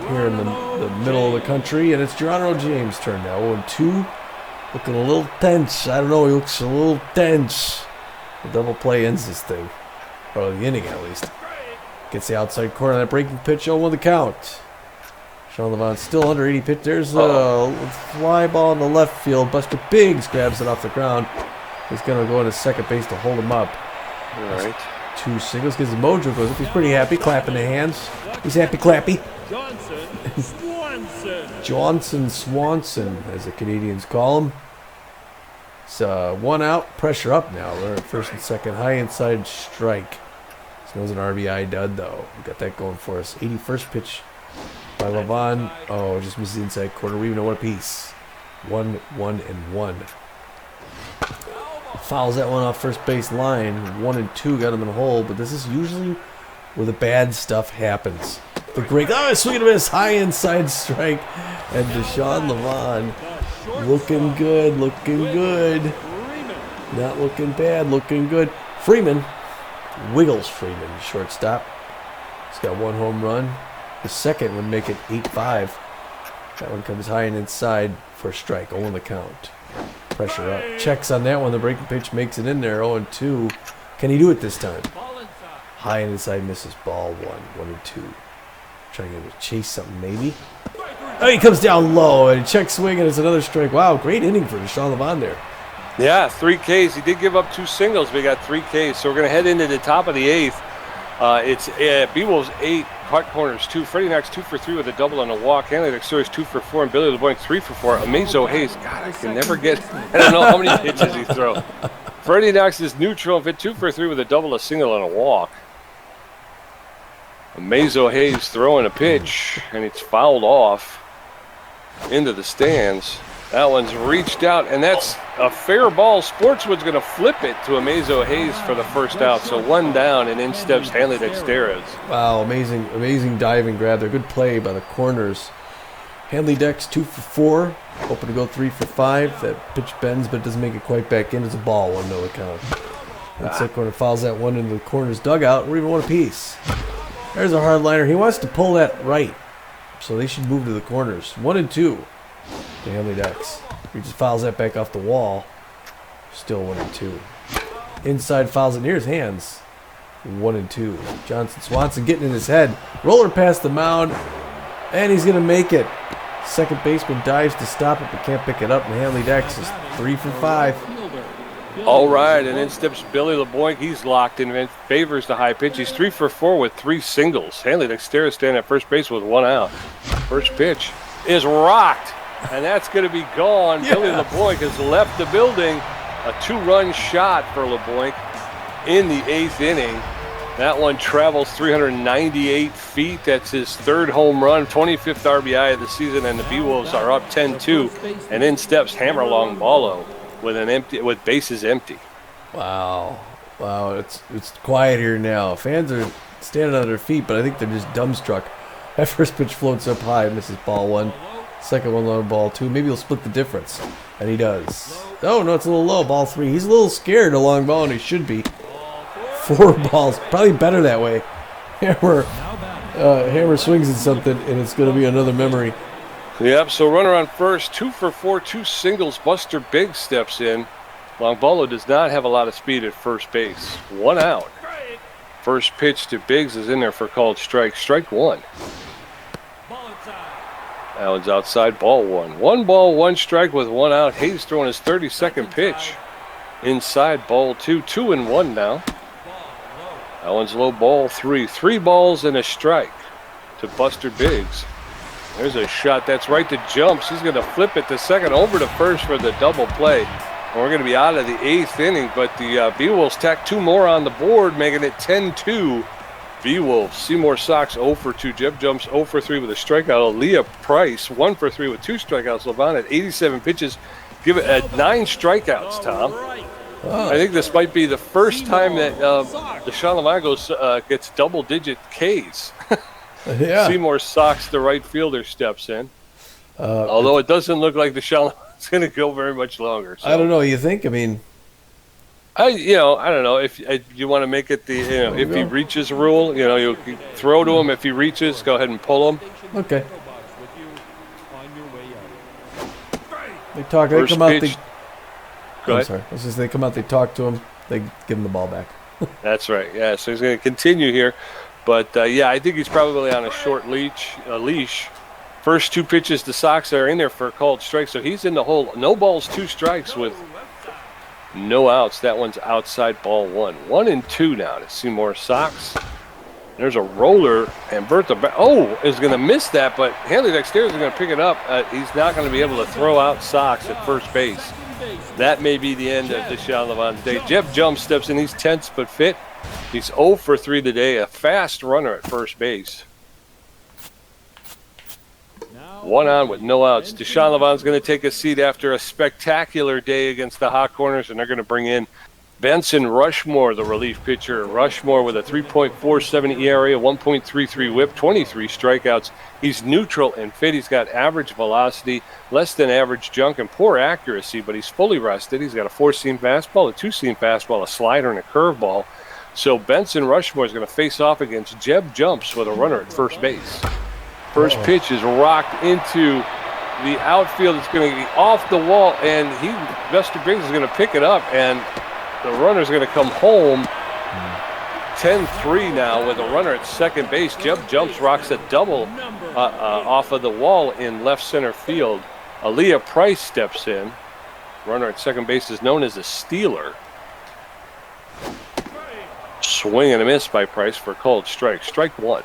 here in the middle of the country, and it's Geronimo James' turn now. 0-2. Looking a little tense. I don't know. He looks a little tense. The double play ends this thing. Or the inning, at least. Gets the outside corner. That breaking pitch. 0-1 the count. Deshaun Levonn still under 80 pitch. There's a fly ball in the left field. Buster Biggs grabs it off the ground. He's going to go into second base to hold him up. All right. 2 singles. Because the mojo goes up. He's pretty happy. Clapping the hands. He's happy clappy. Johnson Swanson, as the Canadians call him. It's 1 out, pressure up now. They're at first and second, high inside strike. This was an RBI dud, though. We got that going for us. 81st pitch by Levonn. Oh, just missed the inside corner. We even know what a piece. 1, 1, and 1. Fouls that one off first base line. 1 and 2 got him in the hole, but this is usually where the bad stuff happens. The great, swing and a miss, high inside strike. And Deshaun Levonn looking good, Not looking bad, looking good. Freeman, Wiggles Freeman, shortstop. He's got 1 home run. The second would make it 8-5. That one comes high and inside for a strike, 0 on the count. Pressure up. Checks on that one. The breaking pitch makes it in there, 0-2. Can he do it this time? High and inside misses, ball 1-2. Trying to chase something maybe. Oh, he comes down low and check swing and it's another strike. Wow, great inning for Deshaun Levonn there. Yeah, 3 Ks. He did give up 2 singles, but he got 3 Ks. So we're going to head into the top of the 8th. It's Beewolves 8, Hot Corners 2. Freddie Knox 2 for 3 with a double and a walk. Hanley Dexter's 2 for 4, and Billy LeBoink 3 for 4. Amazo Hayes, God, I can never get. I don't know how many pitches he throws. Freddie Knox is neutral and fit 2 for 3 with a double, a single, and a walk. Amazo Hayes throwing a pitch, and it's fouled off into the stands. That one's reached out, and that's a fair ball. Sportswood's going to flip it to Amazo Hayes for the first out. So 1 down, and in steps Hanley Dexteras. Wow, amazing diving grab there. Good play by the corners. Hanley Dex 2 for 4, hoping to go 3 for 5. That pitch bends, but it doesn't make it quite back in. It's a ball, 1-0 count. That's it. Corner fouls that one into the corner's dugout. We're even 1 apiece. There's a hard liner. He wants to pull that right, so they should move to the corners. 1-2 to Hanley Dex. He just fouls that back off the wall. Still 1-2. Inside fouls it near his hands. 1-2. Johnson Swanson getting in his head. Roller past the mound, and he's going to make it. Second baseman dives to stop it, but can't pick it up, and Hanley Dex is 3 for 5. All right, and in steps Billy LeBoink. He's locked in and favors the high pitch. He's 3 for 4 with 3 singles. Hanley Dexteras standing at first base with 1 out. First pitch is rocked, and that's going to be gone. Yeah. Billy LeBoink has left the building. A 2-run shot for LeBoink in the 8th inning. That one travels 398 feet. That's his 3rd home run, 25th RBI of the season, and the Beewolves are up 10-2. And in steps Hammer Longballo with bases empty. Wow, it's quiet here now. Fans are standing on their feet, but I think they're just dumbstruck. That first pitch floats up high, misses ball 1. Second one low, ball 2. Maybe he'll split the difference, and he does. Oh no, it's a little low, ball 3. He's a little scared of long ball, and he should be. 4 balls, probably better that way. Hammer swings at something, and it's going to be another memory. Yep, so runner on first, 2 for 4, 2 singles. Buster Biggs steps in. Longballo does not have a lot of speed at first base. 1 out. First pitch to Biggs is in there for called strike. Strike 1. That one's outside, ball 1. 1 ball, 1 strike with 1 out. Hayes throwing his 32nd pitch. Inside, ball 2. 2-1 now. That one's low, ball 3. 3 balls and a strike to Buster Biggs. There's a shot. That's right to jumps. He's going to flip it to second over to first for the double play. And we're going to be out of the 8th inning, but the Beewolves tack 2 more on the board, making it 10-2. Beewolves. Seymour Sox 0 for 2. Jeff Jumps 0 for 3 with a strikeout. Aaliyah Price 1 for 3 with 2 strikeouts. Levonn at 87 pitches. Give it 9 strikeouts, Tom. Oh. I think this might be the first time that Deshaun Levonn gets double-digit Ks. Yeah. Seymour Sox, the right fielder, steps in. Although it doesn't look like Deshaun is going to go very much longer. So. I don't know. You think? I mean, I don't know if you want to make it the if he reaches rule. You throw to him if he reaches. Go ahead and pull him. Okay. They talk. They come out. Go ahead. Sorry. It's just they come out. They talk to him. They give him the ball back. That's right. Yeah. So he's going to continue here. But, I think he's probably on a short leash. First 2 pitches to Sox are in there for a called strike. So he's in the hole. No balls, 2 strikes with no outs. That one's outside, ball 1. 1-2 now to Seymour Sox. There's a roller, and Bertha is going to miss that, but Hanley Dexteras is going to pick it up. He's not going to be able to throw out Sox at first base. That may be the end of Deshaun Levonn's day. Jeff Jumps steps in. He's tense but fit. He's 0 for 3 today, a fast runner at first base. 1 on with no outs. Deshaun Levonn's going to take a seat after a spectacular day against the Hot Corners, and they're going to bring in Benson Rushmore, the relief pitcher. Rushmore with a 3.47 ERA, 1.33 whip, 23 strikeouts. He's neutral and fit. He's got average velocity, less than average junk, and poor accuracy, but he's fully rested. He's got a 4-seam fastball, a 2-seam fastball, a slider, and a curveball. So Benson Rushmore is going to face off against Jeb Jumps with a runner at first base. First pitch is rocked into the outfield. It's going to be off the wall, and Buster Briggs is going to pick it up, and the runner's going to come home. 10-3 now with a runner at second base. Jeb Jumps rocks a double off of the wall in left center field. Aaliyah Price steps in. Runner at second base is known as a stealer. Swing and a miss by Price for a called strike. Strike one.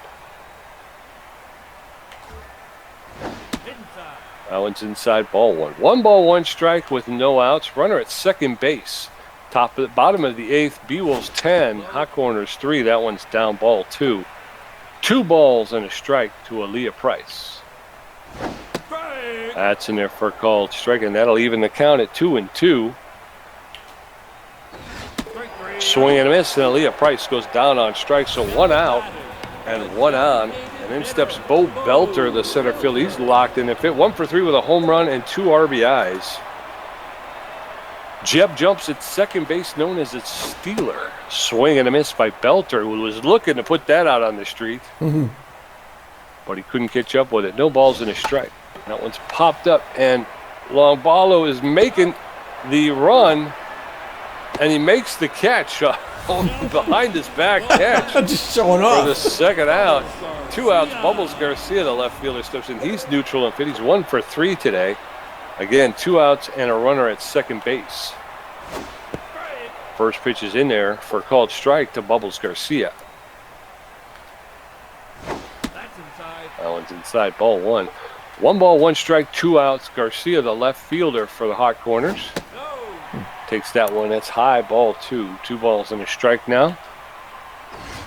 That one's inside, ball one. 1 ball, 1 strike with no outs. Runner at second base. Bottom of the eighth, Beewolves 10, Hot Corners 3. That one's down, ball 2. 2 balls and a strike to Aaliyah Price. That's in there for a called strike, and that'll even the count at 2-2. Swing and a miss, and Aaliyah Price goes down on strike, so 1 out and 1 on. And then steps Bo Belter, the center field. He's locked in and fit. 1 for 3 with a home run and 2 RBIs. Jeb Jumps at second base, known as its stealer. Swing and a miss by Belter, who was looking to put that out on the street. But he couldn't catch up with it. No balls and a strike. That one's popped up, and Longballo is making the run, and he makes the catch. Behind his back catch. Just showing off. For the second out. 2 outs. Bubbles Garcia, the left fielder, steps in. He's neutral and fit. He's 1 for 3 today. Again, 2 outs and a runner at second base. First pitch is in there for a called strike to Bubbles Garcia. That one's inside, ball 1. 1 ball, 1 strike, 2 outs. Garcia, the left fielder for the Hot Corners. Takes that one. That's high, ball 2. 2 balls and a strike now.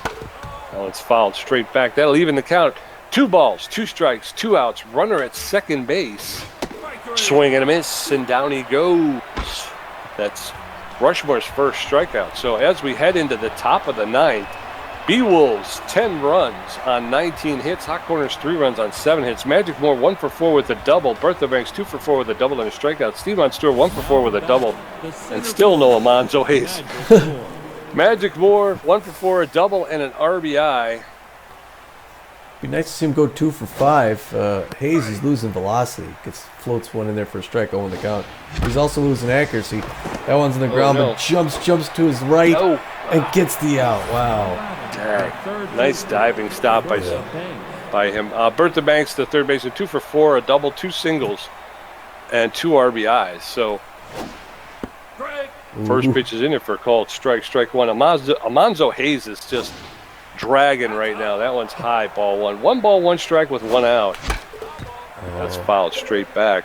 That one's fouled straight back. That'll even the count. 2 balls, 2 strikes, 2 outs. Runner at second base. Swing and a miss, and down he goes. That's Rushmore's first strikeout. So as we head into the top of the 9th, Beewolves 10 runs on 19 hits. Hot Corners 3 runs on 7 hits. Magic Moore 1 for 4 with a double. Bertha Banks 2 for 4 with a double and a strikeout. Steve Monster 1 for 4 with a double, and still no Alonzo Hayes. Magic Moore 1 for 4, a double and an RBI. Be nice to see him go 2 for 5. Hayes is losing velocity. Floats one in there for a strike, 0 in the count. He's also losing accuracy. That one's on the ground, but jumps to his right and gets the out. Wow. Dang. Nice diving stop by him. Bertha Banks, the third baseman, 2 for 4, a double, 2 singles, and 2 RBIs. So first pitch is in there for a called strike. Strike one. Alonzo Hayes is just dragging right now. That one's high, ball 1. 1 ball, 1 strike with 1 out. That's fouled straight back.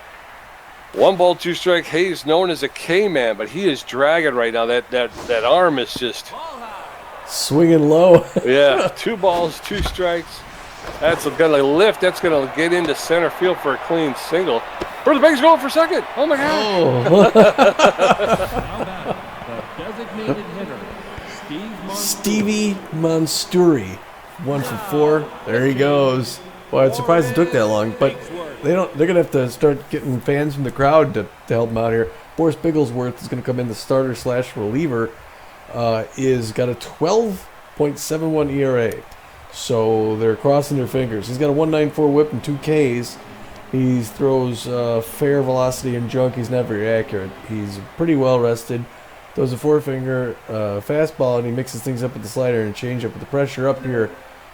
1 ball, 2 strike. Hayes known as a K-man, but he is dragging right now. That arm is just swinging low. Yeah, 2 balls, 2 strikes. That's going to lift. That's going to get into center field for a clean single. Bertha Banks going for second. Oh, my God. Stevie Monsturi, 1 for 4. There he goes. Boy, I'm surprised it took that long, but they're gonna have to start getting fans from the crowd to help him out here. Boris Bigglesworth is gonna come in, the starter / reliever. Is got a 12.71 ERA, so they're crossing their fingers. He's got a 194 whip and 2 Ks. He throws fair velocity and junk. He's not very accurate. He's pretty well rested. Throws a 4-finger fastball, and he mixes things up with the slider and changeup with the pressure up here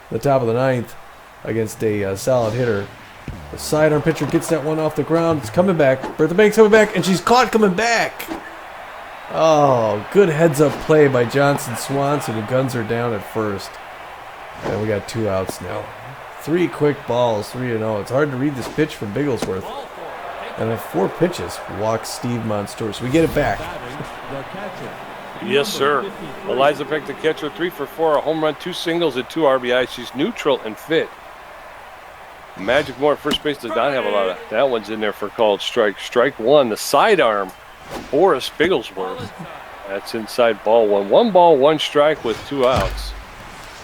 the top of the 9th against a solid hitter. The sidearm pitcher gets that one off the ground. It's coming back. Bertha Banks coming back, and she's caught coming back. Oh, good heads-up play by Johnson Swanson, who guns her down at first. And we got 2 outs now. 3 quick balls, 3-0. It's hard to read this pitch from Bigglesworth. And at 4 pitches, walks Steve Monster. So we get it back. Yes, sir. Eliza Peck, the catcher, 3 for 4, a home run, 2 singles, and 2 RBIs. She's neutral and fit. Magic Moore at first base does not have a lot of. That one's in there for called strike. Strike one, the sidearm, Boris Bigglesworth. That's inside ball one. 1 ball, 1 strike with 2 outs.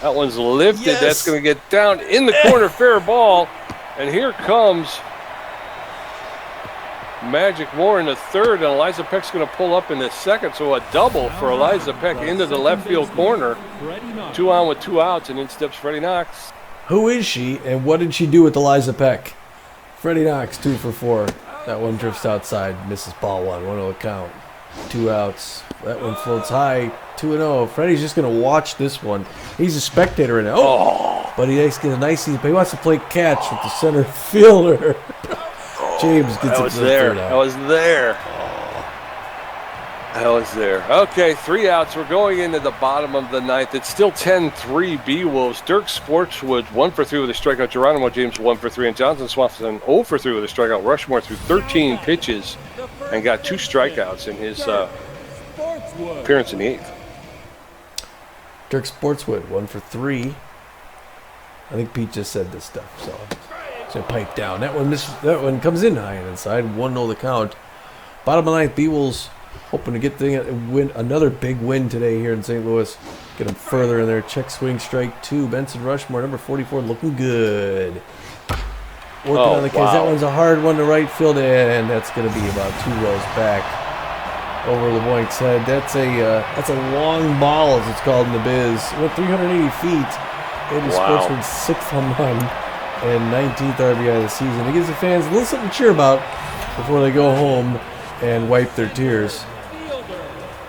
That one's lifted. Yes. That's going to get down in the corner, fair ball. And here comes Magic Moore in the third, and Eliza Peck's going to pull up in the second. So a double for Eliza Peck into the left field corner. 2 on with 2 outs, and in steps Freddie Knox. Who is she, and what did she do with Eliza Peck? Freddie Knox, 2 for 4. That one drifts outside, misses ball 1. 1-0 count. 2 outs. That one floats high. 2-0. Freddie's just going to watch this one. He's a spectator in it. Oh! But he gets a nice. He wants to play catch with the center fielder. James gets it to the third out. I was there. I was there. Okay, 3 outs. We're going into the bottom of the ninth. It's still 10-3 Beewolves. Dirk Sportswood 1 for 3 with a strikeout. Geronimo James 1 for 3, and Jonathan Swanson 0 for 3 with a strikeout. Rushmore threw 13 pitches and got 2 strikeouts in his appearance in the 8th. Dirk Sportswood 1 for 3. I think Pete just said this stuff, so it's gonna pipe down. That one comes in high and inside. 1-0 the count. Bottom of the ninth, Beewolves hoping to get another big win today here in St. Louis. Get them further in there. Check swing, strike 2. Benson Rushmore, number 44, looking good. Working on the case. Wow. That one's a hard one to right field, and that's going to be about 2 rows back over the Boink's head. That's a long ball, as it's called in the biz. It went 380 feet. It is Sportsman's 6th home run and 19th RBI of the season. It gives the fans a little something to cheer about before they go home and wipe their tears.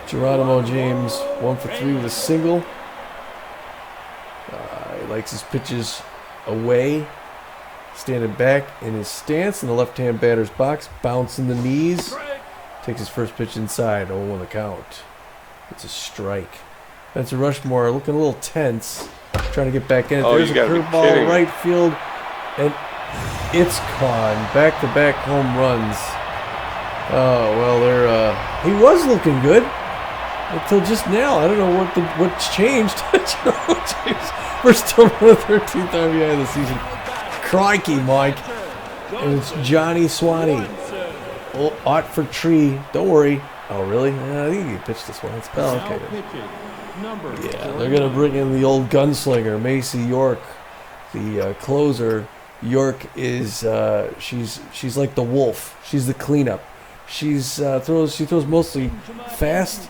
Geronimo James 1 for 3 with a single. He likes his pitches away, standing back in his stance in the left-hand batter's box, bouncing the knees. Takes his first pitch inside. 0-1 the count. It's a strike. Benson Rushmore looking a little tense, trying to get back in it. There's a curveball right field, and it's gone. Back-to-back home runs. Oh, well, he was looking good until just now. I don't know what's changed. First home run, 13th RBI of the season. Crikey, Mike. And it's Johnny Swanee. Oh, ought for Tree. Don't worry. Oh, really? I think he pitched this one. It's okay. Yeah, they're going to bring in the old gunslinger, Macy York, the closer. York is, she's like the wolf. She's the cleanup. She throws mostly fast.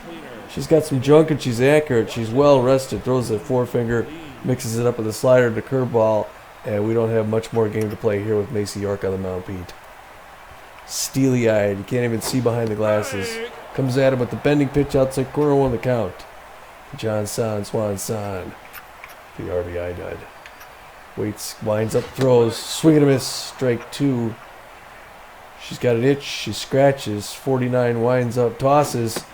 She's got some junk and she's accurate. She's well rested. Throws a forefinger, mixes it up with a slider to curveball, and we don't have much more game to play here with Macy York on the mound, Pete. Steely-eyed, you can't even see behind the glasses. Comes at him with the bending pitch outside corner, 1 the count. John Swanson, the RBI dud. Waits, winds up, throws, swing and a miss, strike 2. She's got an itch, she scratches, 49 winds up, tosses.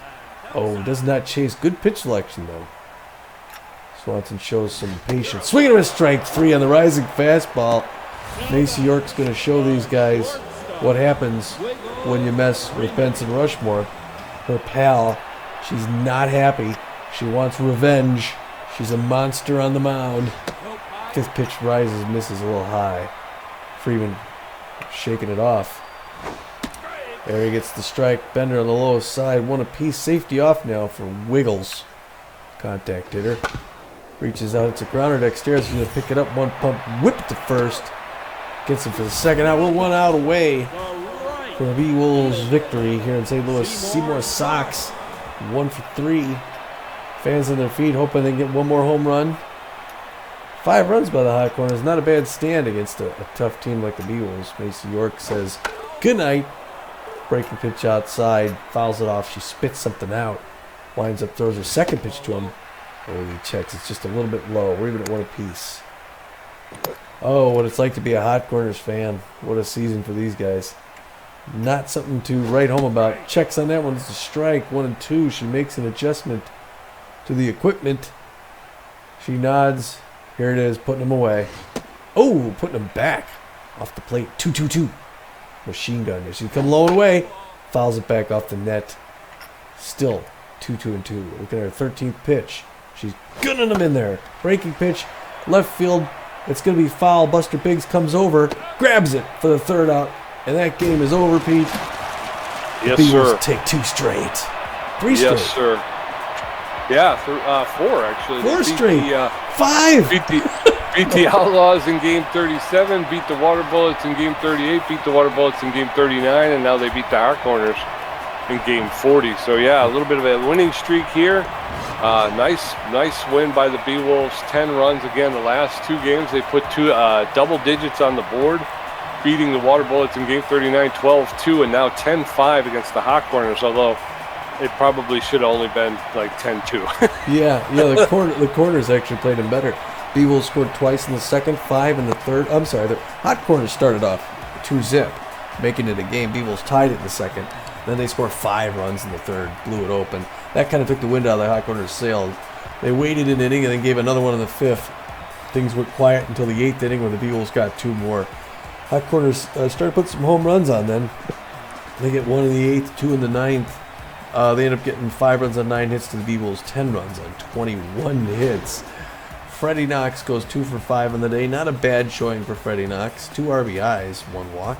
Oh, does not chase. Good pitch selection, though. Swanson shows some patience. Swing and a miss, strike 3 on the rising fastball. Macy York's going to show these guys what happens when you mess with Benson Rushmore. Her pal, she's not happy. She wants revenge. She's a monster on the mound. 5th pitch rises, misses a little high. Freeman shaking it off. There he gets the strike. Bender on the low side. 1 apiece. Safety off now for Wiggles. Contact hitter. Reaches out. It's a grounder. Dexterous is going to pick it up. 1 pump. Whip it to first. Gets him for the second out. We're 1 out away for the Beewolves victory here in St. Louis. Seymour Sox 1 for 3. Fans on their feet hoping they get 1 more home run. 5 runs by the high corners. Not a bad stand against a tough team like the Beewolves. Macy York says good night. Breaking pitch outside. Fouls it off. She spits something out. Winds up, throws her second pitch to him. Oh, he checks. It's just a little bit low. We're even at 1 apiece. Oh, what it's like to be a Hot Corners fan. What a season for these guys. Not something to write home about. Checks on that one. It's a strike. 1 and 2. She makes an adjustment to the equipment. She nods. Here it is, putting him away. Oh, putting him back off the plate. 2-2-2. Machine gun. She come low and away. Fouls it back off the net. Still 2-2-2. Looking at her 13th pitch. She's gunning him in there. Breaking pitch. Left field. It's going to be foul. Buster Biggs comes over. Grabs it for the 3rd out. And that game is over, Pete. Yes, Beewolves sir. take 2 straight. 3 straight. Yes, sir. Yeah, 4 actually. Four They beat straight. 5. Beat the Outlaws in game 37, beat the Water Bullets in game 38, beat the Water Bullets in game 39, and now they beat the Hot Corners in game 40. So yeah, a little bit of a winning streak here. Nice win by the Beewolves. 10 runs again. The last 2 games they put double digits on the board, beating the Water Bullets in game 39, 12-2, and now 10-5 against the Hot Corners. Although it probably should have only been like 10-2. Yeah. The Corners actually played them better. Beewolves scored twice in the second, 5 in the third. I'm sorry, the Hot Corners started off 2-zip, making it a game. Beewolves tied it in the second. Then they scored 5 runs in the third, blew it open. That kind of took the wind out of the Hot Corners' sail. They waited an inning and then gave another one in the 5th. Things went quiet until the 8th inning where the Beewolves got 2 more. Hot Corners started putting some home runs on then. They get 1 in the 8th, 2 in the 9th. They end up getting 5 runs on 9 hits to the Beewolves, 10 runs on 21 hits. Freddie Knox goes 2 for 5 on the day. Not a bad showing for Freddie Knox. 2 RBIs, 1 walk.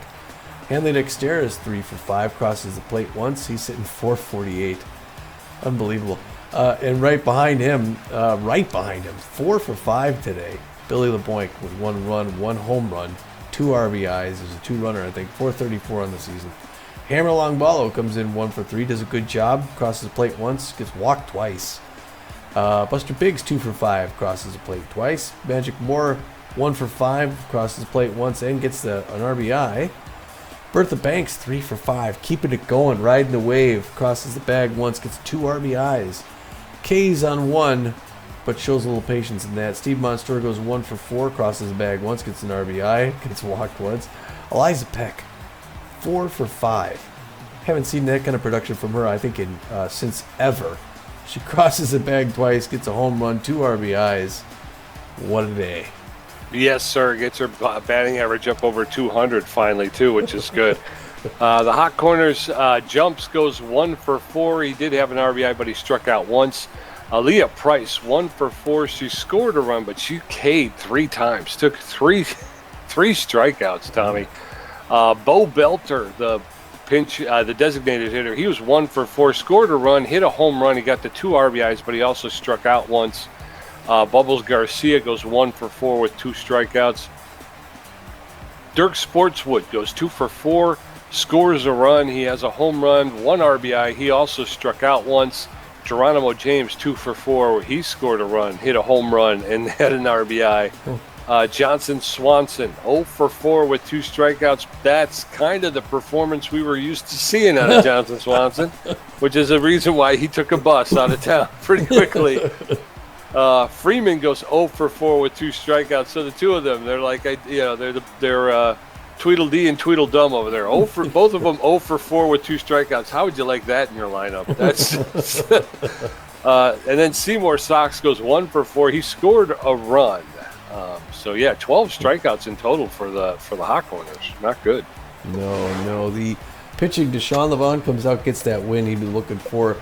Hanley Dexter is 3 for 5, crosses the plate once. He's hitting .448. Unbelievable. And right behind him, 4 for 5 today. Billy LeBoink with 1 run, 1 home run, 2 RBIs. There's a 2-runner, I think, .434 on the season. Hammer Longballo comes in 1 for 3, does a good job, crosses the plate once, gets walked twice. Buster Biggs 2 for 5, crosses the plate twice. Magic Moore 1 for 5, crosses the plate once and gets an RBI. Bertha Banks 3 for 5, keeping it going, riding the wave, crosses the bag once, gets 2 RBIs. K's on 1, but shows a little patience in that. Steve Monster goes 1 for 4, crosses the bag once, gets an RBI, gets walked once. Eliza Peck 4 for 5. Haven't seen that kind of production from her, I think, since ever. She crosses the bag twice, gets a home run, 2 RBIs. What a day. Yes, sir. Gets her batting average up over 200 finally, too, which is good. The Hot Corners jumps goes 1 for 4. He did have an RBI, but he struck out once. Aaliyah Price, 1 for 4. She scored a run, but she K'd 3 times. Took three strikeouts, Tommy. Bo Belter, the designated hitter, he was 1 for 4, scored a run, hit a home run. He got the 2 RBIs, but he also struck out once. Bubbles Garcia goes 1 for 4 with 2 strikeouts. Dirk Sportswood goes 2 for 4, scores a run. He has a home run, 1 RBI. He also struck out once. Geronimo James 2 for 4. He scored a run, hit a home run, and had an RBI. Johnson Swanson 0 for 4 with 2 strikeouts. That's kind of the performance we were used to seeing out of Johnson Swanson, which is the reason why he took a bus out of town pretty quickly. Freeman goes 0 for 4 with 2 strikeouts. So the two of them, they're like, they're Tweedledee and Tweedledum over there. Both of them 0 for 4 with 2 strikeouts. How would you like that in your lineup? That's and then Seymour Sox goes 1 for 4. He scored a run. 12 strikeouts in total for the Hot Corners. Not good. No. The pitching, Deshaun Levonn comes out, gets that win he'd been looking for.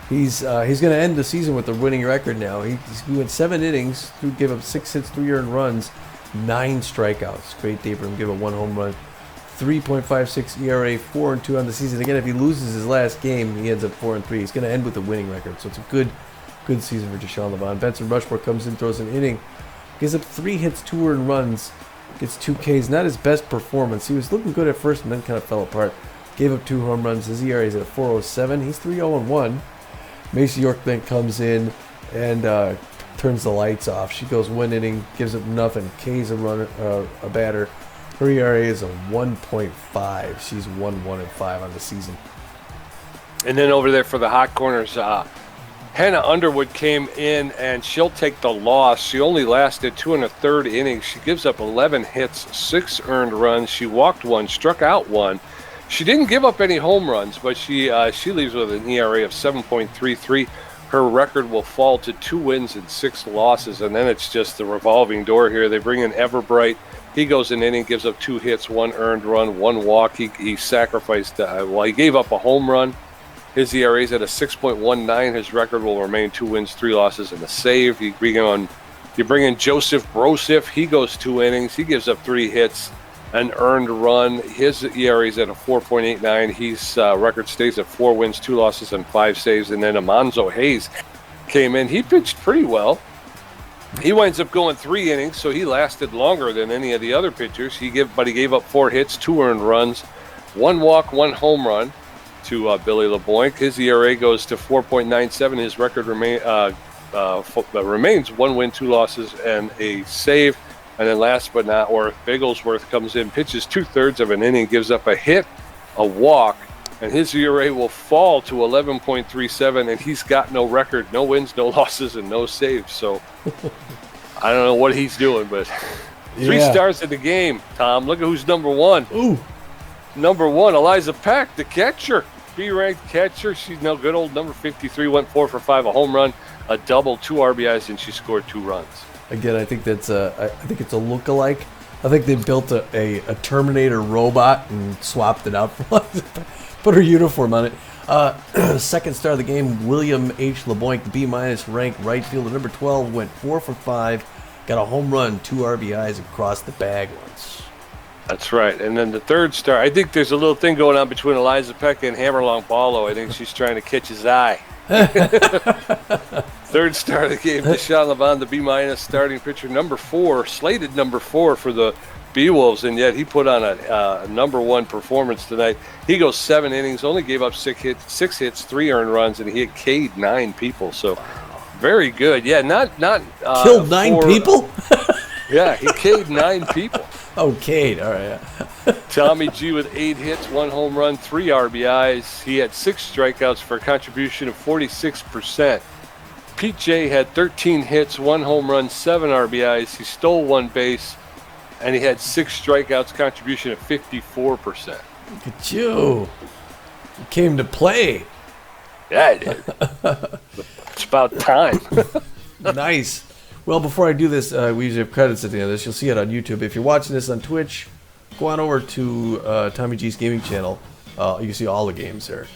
He's going to end the season with a winning record now. He went 7 innings, gave up 6 hits, 3 earned runs, 9 strikeouts. Great day for him. Give up 1 home run, 3.56 ERA, 4-2 on the season. Again, if he loses his last game, he ends up 4-3. He's going to end with a winning record. So it's a good season for Deshaun Levonn. Benson Rushmore comes in, throws an inning, gives up 3 hits, 2 earned runs, gets 2 Ks. Not his best performance. He was looking good at first and then kind of fell apart. Gave up 2 home runs. His ERA is at 4.07. He's 3-0-1. Macy York then comes in and turns the lights off. She goes 1 inning, gives up nothing, K's a batter. Her ERA is a 1.5. She's 1-1-5 on the season. And then over there for the Hot Corners, Hannah Underwood came in, and she'll take the loss. She only lasted 2 1/3 innings. She gives up 11 hits, 6 earned runs. She walked 1, struck out 1. She didn't give up any home runs, but she leaves with an ERA of 7.33. Her record will fall to 2 wins and 6 losses, and then it's just the revolving door here. They bring in Everbright. He goes an inning, gives up 2 hits, 1 earned run, 1 walk. He sacrificed. He gave up a home run. His ERA is at a 6.19. His record will remain 2 wins, 3 losses, and a save. You bring in Joseph Brosif. He goes 2 innings. He gives up 3 hits, an earned run. His ERA is at a 4.89. His record stays at 4 wins, 2 losses, and 5 saves. And then Amanzo Hayes, came in. He pitched pretty well. He winds up going 3 innings, so he lasted longer than any of the other pitchers. He gave up 4 hits, 2 earned runs, 1 walk, 1 home run to Billy LeBoink. His ERA goes to 4.97. His record remains 1 win, 2 losses, and a save. And then last but not least, Bigglesworth comes in, pitches 2/3 of an inning, gives up a hit, a walk, and his ERA will fall to 11.37, and he's got no record, no wins, no losses, and no saves. So I don't know what he's doing, but 3 stars in the game, Tom. Look at who's number 1. Ooh. Number 1, Eliza Peck, the catcher. B-ranked catcher. She's now good old number 53, went 4 for 5, a home run, a double, 2 RBIs, and she scored 2 runs. Again, I think it's a look-alike. I think they built a Terminator robot and swapped it out for put her uniform on it. Second star of the game, William H. LeBoink, B- ranked right fielder. Number 12 went 4 for 5, got a home run, 2 RBIs, and crossed the bag once. That's right. And then the third star, I think there's a little thing going on between Eliza Peck and Hammer Longballo. I think she's trying to catch his eye. Third star of the game, Deshaun Levonn, the B- starting pitcher, number 4, slated number 4 for the Beewolves, and yet he put on a number 1 performance tonight. He goes 7 innings, only gave up 6 hits, 3 earned runs, and he had K'd 9 people. So very good. Yeah, not killed 9 people. Yeah, he K'd 9 people. Oh, Cade. All right. Yeah. Tommy G with 8 hits, 1 home run, 3 RBIs. He had 6 strikeouts for a contribution of 46%. Pete J had 13 hits, 1 home run, 7 RBIs. He stole 1 base, and he had 6 strikeouts, contribution of 54%. Look at you. You came to play. Yeah, I did. It's about time. Nice. Well, before I do this, we usually have credits at the end of this. You'll see it on YouTube. If you're watching this on Twitch, go on over to Tommy G's gaming channel. You can see all the games there.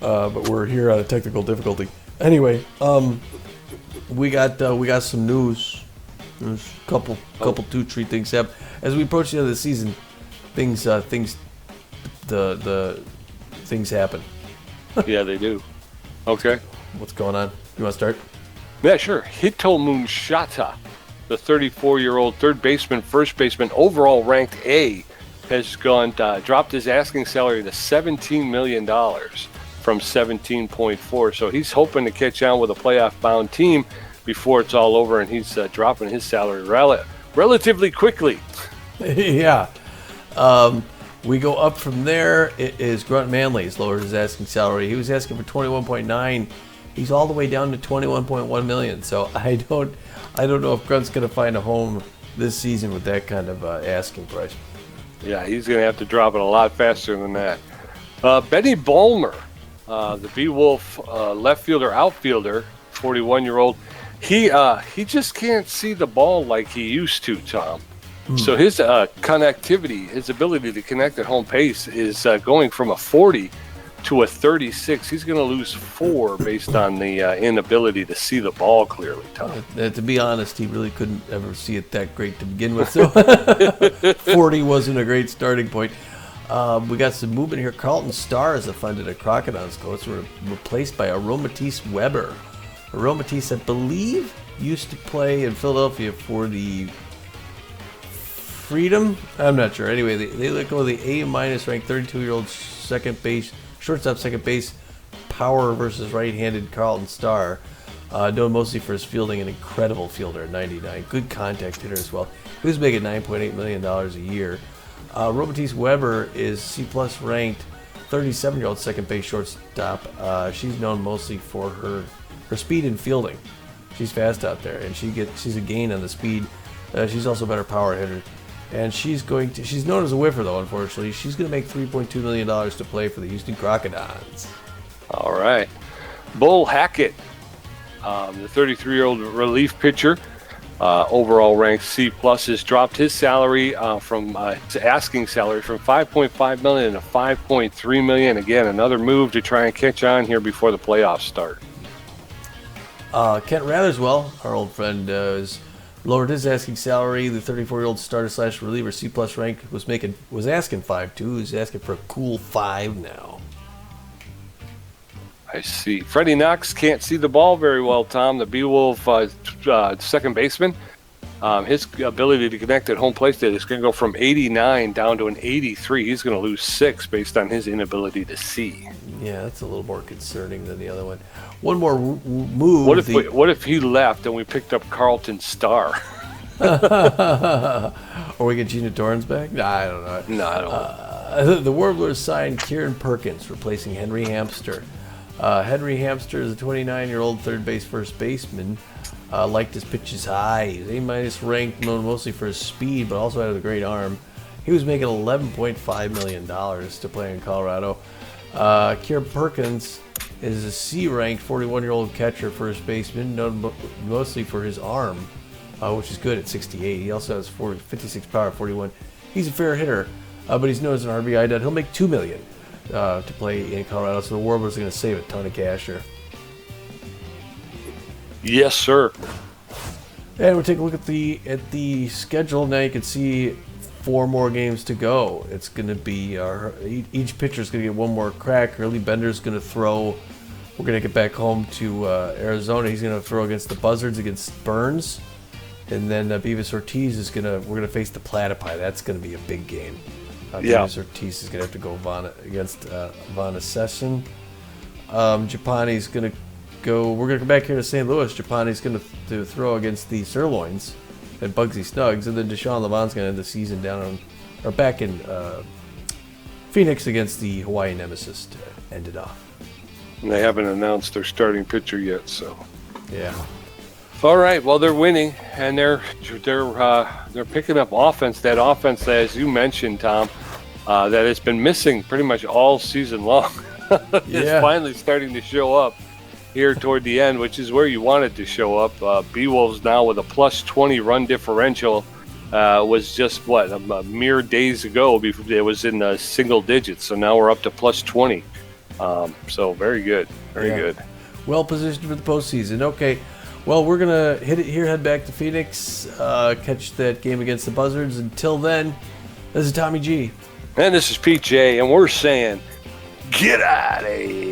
But we're here on a technical difficulty. Anyway, we got some news. There's a couple 2-3 things happen as we approach the end of the season. Things happen. Yeah, they do. Okay. What's going on? You want to start? Yeah, sure. Hitomu Shata, the 34-year-old third baseman, first baseman, overall ranked A, has dropped his asking salary to $17 million from 17.4. So he's hoping to catch on with a playoff-bound team before it's all over, and he's dropping his salary relatively quickly. Yeah. We go up from there. It is Grunt Manley. He's lowered his asking salary. He was asking for 21.9. He's all the way down to 21.1 million. So I don't know if Grunt's going to find a home this season with that kind of asking price. Yeah, he's going to have to drop it a lot faster than that. Benny Bolmer, the Beewolf left fielder, outfielder, 41-year-old. He just can't see the ball like he used to, Tom. So his connectivity, his ability to connect at home pace is going from a 40 to a 36. He's going to lose 4 based on the inability to see the ball clearly, Tom. To be honest, he really couldn't ever see it that great to begin with. So 40 wasn't a great starting point. We got some movement here. Carlton Starr is funded at Crocodile's coach. We're replaced by Aromatisse Weber. Aromatisse, I believe, used to play in Philadelphia for the Freedom. I'm not sure. Anyway, they let go of the A- ranked 32-year-old shortstop second base power versus right-handed Carlton Starr. Known mostly for his fielding, an incredible fielder at 99. Good contact hitter as well. He was making $9.8 million a year. Aromatisse Weber is C-plus ranked 37-year-old second base shortstop. She's known mostly for her speed and fielding. She's fast out there, and she's a gain on the speed. She's also a better power hitter. And she's known as a whiffer, though, unfortunately. She's going to make $3.2 million to play for the Houston Crocodiles. All right. Bull Hackett, the 33-year-old relief pitcher, overall ranked C+, has dropped his salary his asking salary from $5.5 million to $5.3 million. Again, another move to try and catch on here before the playoffs start. Kent Ratherswell, our old friend, is lowered his asking salary. The 34-year-old starter/reliever, C+ rank, was asking 5.2. He's asking for a cool 5 now. I see. Freddie Knox can't see the ball very well, Tom. The Beewolf second baseman. His ability to connect at home plate is going to go from 89 down to an 83. He's going to lose 6 based on his inability to see. Yeah, that's a little more concerning than the other one. One more move. What if he left and we picked up Carlton Starr? Or we get Gina Torrance back? Nah, I don't know. No, I don't. The Warblers signed Kieran Perkins, replacing Henry Hamster. Henry Hamster is a 29-year-old third base first baseman. Liked his pitches high. He's A- ranked, known mostly for his speed, but also had a great arm. He was making $11.5 million to play in Colorado. Kieran Perkins is a C-ranked 41-year-old catcher first baseman, known mostly for his arm, which is good at 68. He also has 56 power, 41. He's a fair hitter, but he's known as an RBI dud. He'll make $2 million to play in Colorado, so the Warblers are going to save a ton of cash here. Yes, sir. And we'll take a look at the schedule. Now you can see 4 more games to go. It's going to be each pitcher is going to get one more crack. Hurley Bender's going to throw. We're going to get back home to Arizona. He's going to throw against the Buzzards against Burns, and then Beavis Ortiz is we're going to face the Platypi. That's going to be a big game. Beavis Ortiz is going to have to go against Von Session. Japani's going to go. We're going to come back here to St. Louis. Japani's going to throw against the Sirloins and Bugsy Snuggs, and then Deshaun Levon's going to end the season back in Phoenix against the Hawaii Nemesis to end it off. And they haven't announced their starting pitcher yet, so. Yeah. All right. Well, they're winning, and they're picking up offense. That offense, that, as you mentioned, Tom, that has been missing pretty much all season long. It's finally starting to show up here toward the end, which is where you want it to show up. Beewolves now with a plus 20 run differential was just a mere days ago. It was in the single digits, so now we're up to plus 20. So very good, very good. Well positioned for the postseason. Okay, well, we're gonna hit it here. Head back to Phoenix, catch that game against the Buzzards. Until then, this is Tommy G, and this is PJ, and we're saying, get out of here.